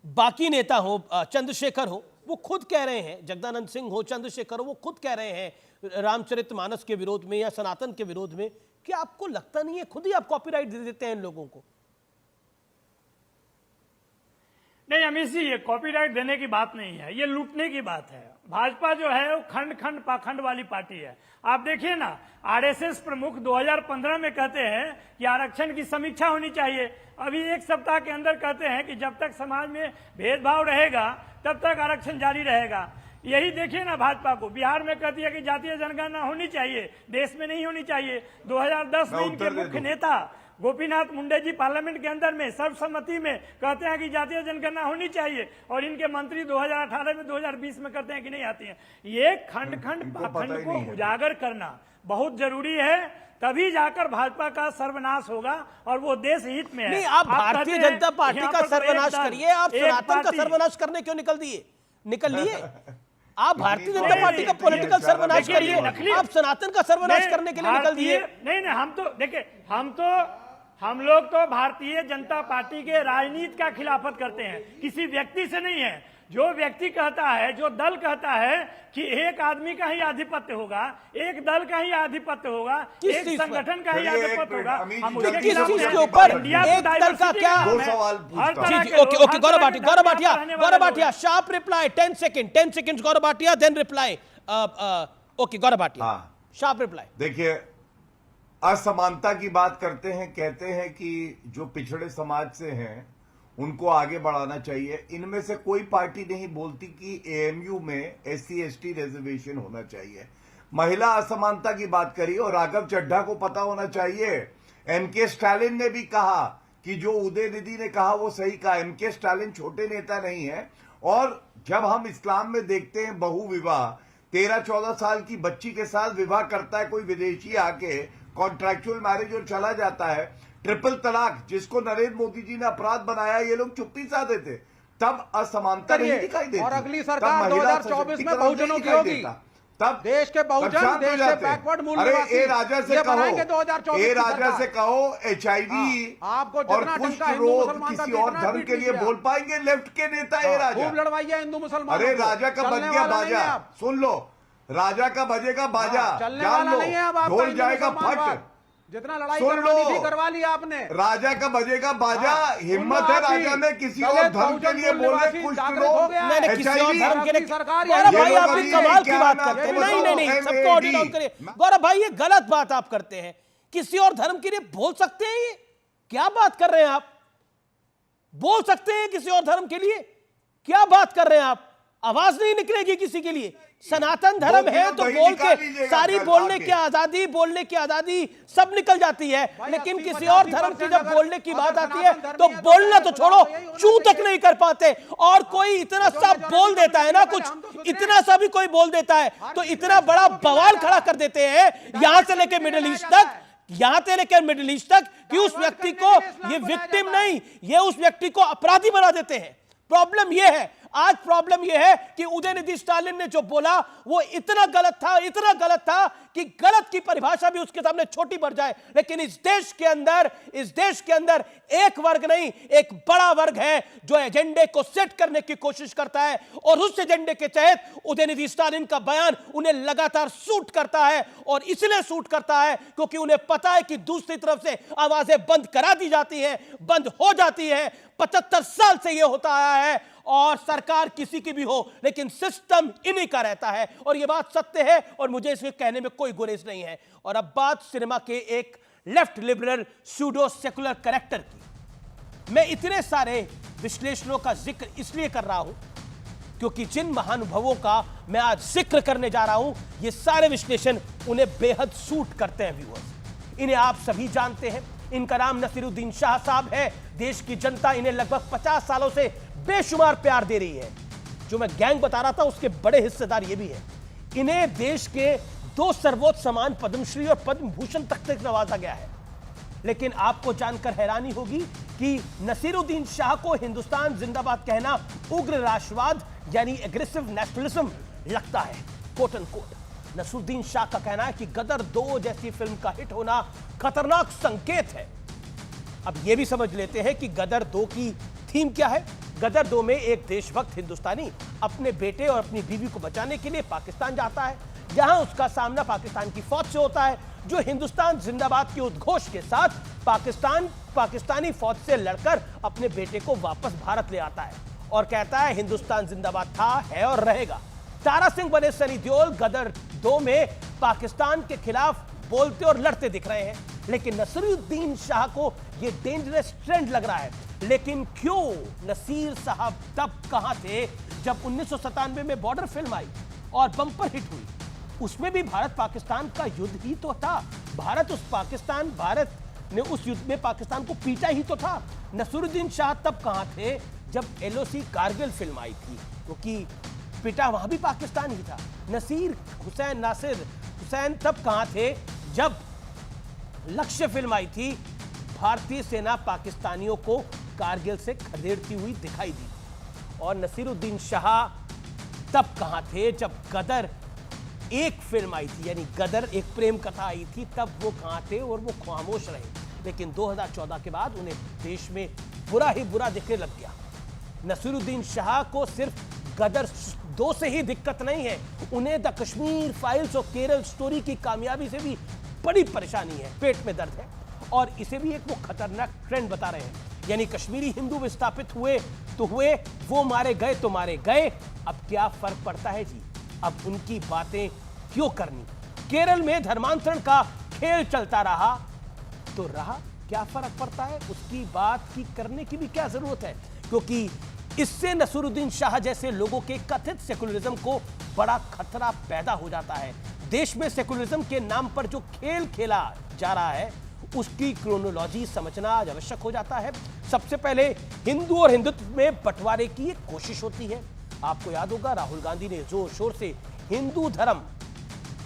बाकी नेता हो, चंद्रशेखर हो, वो खुद कह रहे हैं, जगदानंद सिंह हो, चंद्रशेखर हो, वो खुद कह रहे हैं रामचरितमानस के विरोध में या सनातन के विरोध में। क्या आपको लगता नहीं है खुद ही आप कॉपीराइट दे देते हैं इन लोगों को? नहीं अमित जी, ये कॉपीराइट देने की बात नहीं है, ये लूटने की बात है। भाजपा जो है वो खंड खंड पाखंड वाली पार्टी है। आप देखिए ना, आरएसएस प्रमुख 2015 में कहते हैं कि आरक्षण की समीक्षा होनी चाहिए, अभी एक सप्ताह के अंदर कहते हैं कि जब तक समाज में भेदभाव रहेगा तब तक आरक्षण जारी रहेगा। यही देखिए ना भाजपा को, बिहार में कहती है कि जातीय जनगणना होनी चाहिए, देश में नहीं होनी चाहिए। 2010 में इनके मुख्य नेता गोपीनाथ मुंडे जी पार्लियामेंट के अंदर में सर्वसम्मति में कहते हैं कि जातीय जनगणना होनी चाहिए, और इनके मंत्री 2018 में 2020 में कहते हैं कि नहीं आती है। ये खंड खंड पाखंड को उजागर करना बहुत जरूरी है, तभी जाकर भाजपा का सर्वनाश होगा और वो देश हित में है। नहीं, आप भारतीय जनता पार्टी का सर्वनाश करिए, आप सनातन का सर्वनाश करने क्यों निकल लिए? आप भारतीय जनता पार्टी का पॉलिटिकल सर्वनाश करिए, आप सनातन का सर्वनाश करने के लिए निकल दिए। नहीं, हम तो देखिए, हम लोग तो भारतीय जनता पार्टी के राजनीति का खिलाफत करते हैं, किसी व्यक्ति से नहीं है। जो व्यक्ति कहता है, जो दल कहता है कि एक आदमी का ही आधिपत्य होगा, एक दल का ही आधिपत्य होगा, एक संगठन का ही आधिपत्य होगा, हम उसके खिलाफ के ऊपर एक दल का क्या? Okay Gaurav Bhatia sharp reply, 10 second Gaurav Bhatia, then reply. Okay Gaurav Bhatia sharp reply. देखिए, असमानता की बात करते हैं, कहते हैं कि जो पिछड़े समाज से हैं उनको आगे बढ़ाना चाहिए। इनमें से कोई पार्टी नहीं बोलती कि एएमयू में SC/ST रिजर्वेशन होना चाहिए। महिला असमानता की बात करी, और राघव चड्ढा को पता होना चाहिए, MK स्टालिन ने भी कहा कि जो उदयनिधि ने कहा वो सही कहा। MK स्टालिन छोटे नेता नहीं है। और जब हम इस्लाम में देखते हैं बहु विवाह, 13-14 साल की बच्ची के साथ विवाह करता है कोई विदेशी आके, कॉन्ट्रैक्चुअल मैरिज, और चला जाता है। ट्रिपल तलाक जिसको नरेंद्र मोदी जी ने अपराध बनाया, ये लोग चुप्पी साधे थे, तब असमानता नहीं दिखाई देती। और अगली सरकार 2024 में बहुजनों की होगी, तब देश के बहुजन, देश के बैकवर्ड मूल्यवासी ए राजा से कहो HIV आपको और कुष्ठ रोग किसी और धर्म के लिए बोल पाएंगे लेफ्ट के नेता? ए राजा खूब लड़वाइए हिंदू मुसलमान। अरे राजा का बज गया बाजा, सुन लो, राजा का बजेगा बाजा, जान लो, ढोल जाएगा फट। जितना लड़ाई सुन करवानी लो। थी करवा लिया आपने। राजा का बजेगा बाजा। हाँ, हिम्मत है राजा में किसी और धर्म के लिए बोले, कुछ लोग मैंने किसी और धर्म के लिए गौरव भाई आप भी कमाल की बात करते हैं। नहीं सबको ऑडिट डाउन करिए। गौरव भाई ये गलत बात आप करते हैं। किसी और धर्म के लिए बोल सकते हैं? ये क्या बात कर रहे हैं आप? बोल सकते हैं किसी और धर्म के लिए? क्या बात कर रहे हैं आप? आवाज नहीं निकलेगी किसी के लिए? सनातन धर्म है तो बोल के सारी बोलने की आजादी सब निकल जाती है, लेकिन किसी और धर्म की जब बोलने की बात आती है तो बोलना तो छोड़ो, चू तक नहीं कर पाते। और कोई इतना सा बोल देता है ना, कुछ इतना सा भी कोई बोल देता है तो इतना बड़ा बवाल खड़ा कर देते हैं यहां से लेकर मिडिल ईस्ट तक कि उस व्यक्ति को ये विक्टिम नहीं, ये उस व्यक्ति को अपराधी बना देते हैं। प्रॉब्लम यह है, आज प्रॉब्लम यह है कि उदयनिधि स्टालिन ने जो बोला वो इतना गलत था कि गलत की परिभाषा भी उसके सामने छोटी पड़ जाए। लेकिन इस देश के अंदर एक वर्ग नहीं, एक बड़ा वर्ग है जो एजेंडे को सेट करने की कोशिश करता है, और उस एजेंडे के तहत उदयनिधि स्टालिन का बयान उन्हें लगातार सूट करता है। और इसलिए सूट करता है क्योंकि उन्हें पता है कि दूसरी तरफ से आवाजें बंद करा दी जाती हैं, बंद हो जाती है। 75 साल से यह होता आया है, और सरकार किसी की भी हो, लेकिन सिस्टम इन्हीं का रहता है। और यह बात सत्य है और मुझे इसके कहने में कोई गुरेज नहीं है। और अब बात सिनेमा के एक left liberal pseudo secular character की। मैं इतने सारे विश्लेषणों का जिक्र इसलिए कर रहा हूं क्योंकि जिन महानुभावों का मैं आज जिक्र करने जा रहा हूं, ये सारे विश्लेषण उन्हें बेहद सूट करते हैं। व्यूअर्स, इन्हें आप सभी जानते हैं। इनका नाम नसीरुद्दीन शाह साहब है। देश की जनता इन्हें लगभग 50 सालों से बेशुमार प्यार दे रही है। जो मैं गैंग बता रहा था उसके बड़े हिस्सेदार ये भी है। इन्हें देश के 2 सर्वोच्च सम्मान पद्मश्री और पद्म भूषण तक नवाजा गया है। लेकिन आपको जानकर हैरानी होगी कि नसीरुद्दीन शाह को हिंदुस्तान जिंदाबाद कहना उग्र राष्ट्रवाद यानी एग्रेसिव नेशनलिज्म लगता है, quote end quote. Naseeruddin Shah का कहना है कि गदर 2 जैसी फिल्म का हिट होना खतरनाक संकेत है। अब यह भी समझ लेते हैं कि गदर 2 की थीम क्या है। गदर 2 में एक देशभक्त हिंदुस्तानी अपने बेटे और अपनी बीवी को बचाने के लिए पाकिस्तान जाता है, जहां उसका सामना पाकिस्तान की फौज से होता है, जो हिंदुस्तान जिंदाबाद के उद्घोष के साथ पाकिस्तानी फौज से लड़कर अपने बेटे को वापस भारत ले आता है और कहता है हिंदुस्तान जिंदाबाद था, है और रहेगा। तारा सिंह बने सनी देओल गदर 2 में पाकिस्तान के खिलाफ बोलते और लड़ते दिख रहे हैं, लेकिन नसीरुद्दीन शाह को यह डेंजरस ट्रेंड लग रहा है। लेकिन क्यों नसीर साहब तब कहां थे जब 1997 में बॉर्डर फिल्म आई और बम्पर हिट हुई? उसमें भी भारत पाकिस्तान का युद्ध ही तो था। भारत ने उस युद्ध में पाकिस्तान को पीटा ही तो था। नसीरुद्दीन शाह तब कहां थे जब LOC कारगिल फिल्म आई थी, क्योंकि पिटा वहां भी पाकिस्तान ही था। नासिर हुसैन तब कहां थे जब लक्ष्य फिल्म आई थी? भारतीय सेना पाकिस्तानियों को कारगिल से खदेड़ती हुई दिखाई दी। और नसीरुद्दीन शाह तब कहां थे जब गदर 1 फिल्म आई थी, यानी गदर एक प्रेम कथा आई थी, तब वो कहां थे और वो खामोश रहे। लेकिन 2014 के बाद उन्हें देश में बुरा ही बुरा दिखने लग गया। नसीरुद्दीन शाह को सिर्फ गदर 2 से ही दिक्कत नहीं है, उन्हें द कश्मीर फाइल्स और केरल स्टोरी की कामयाबी से भी बड़ी परेशानी है, पेट में दर्द है। और इसे भी एक वो खतरनाक ट्रेंड बता रहे हैं, यानी कश्मीरी हिंदू विस्थापित हुए तो हुए, वो मारे गए तो मारे गए, अब क्या फर्क पड़ता है जी? अब उनकी बातें क्यों करनी? केरल में धर्मांतरण का खेल चलता रहा तो रहा, क्या फर्क पड़ता है? उसकी बात की करने की भी क्या जरूरत है? क्योंकि इससे नसीरुद्दीन शाह जैसे लोगों के कथित सेकुलरिज्म को बड़ा खतरा पैदा हो जाता है। देश में सेकुलरिज्म के नाम पर जो खेल खेला जा रहा है उसकी क्रोनोलॉजी समझना आज आवश्यक हो जाता है। सबसे पहले हिंदू और हिंदुत्व में बंटवारे की एक कोशिश होती है। आपको याद होगा राहुल गांधी ने जोर शोर से हिंदू धर्म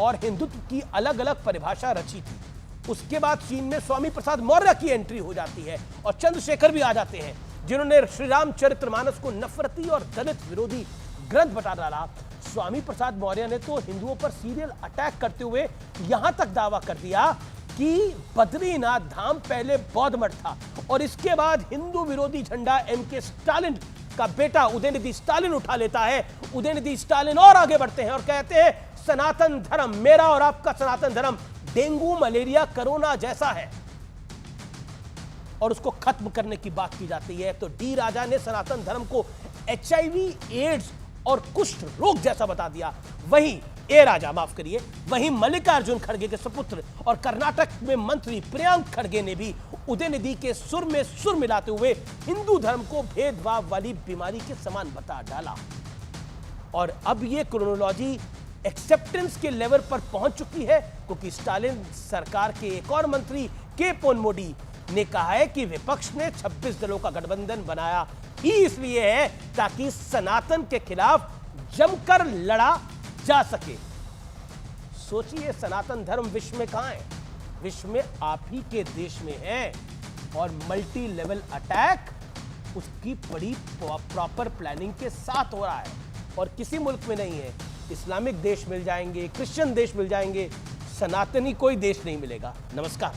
और हिंदुत्व की अलग अलग परिभाषा रची थी। उसके बाद चीन में स्वामी प्रसाद मौर्य की एंट्री हो जाती है और चंद्रशेखर भी आ जाते हैं, जिन्होंने श्री रामचरितमानस को नफरती और दलित विरोधी ग्रंथ बता डाला। स्वामी प्रसाद मौर्य ने तो हिंदुओं पर सीरियल अटैक करते हुए यहां तक दावा कर दिया कि बद्रीनाथ धाम पहले बौद्ध मठ था, और इसके बाद हिंदू विरोधी झंडा MK स्टालिन का बेटा उदयनिधि स्टालिन उठा लेता है। उदयनिधि स्टालिन और आगे बढ़ते हैं और कहते हैं सनातन धर्म, मेरा और आपका सनातन धर्म डेंगू, मलेरिया, कोरोना जैसा है और उसको खत्म करने की बात की जाती है, तो डी राजा ने सनातन धर्म को HIV, एड्स और कुष्ठ रोग जैसा बता दिया। वहीं ए राजा, माफ करिए, वहीं मल्लिकार्जुन खड़गे के सुपुत्र और कर्नाटक में मंत्री प्रियांक खड़गे ने भी उदयनिधि के सुर में सुर मिलाते हुए हिंदू धर्म को भेदभाव वाली बीमारी के समान बता डाला। और अब ये क्रोनोलॉजी एक्सेप्टेंस के लेवल पर पहुंच चुकी है, क्योंकि स्टालिन सरकार के एक और मंत्री के पोनमोडी ने कहा है कि विपक्ष ने 26 दलों का गठबंधन बनाया ही इसलिए है ताकि सनातन के खिलाफ जमकर लड़ा जा सके। सोचिए, सनातन धर्म विश्व में कहां है? विश्व में आप ही के देश में है, और मल्टी लेवल अटैक उसकी बड़ी प्रॉपर प्लानिंग के साथ हो रहा है, और किसी मुल्क में नहीं है। इस्लामिक देश मिल जाएंगे, क्रिश्चियन देश मिल जाएंगे, सनातनी कोई देश नहीं मिलेगा। नमस्कार।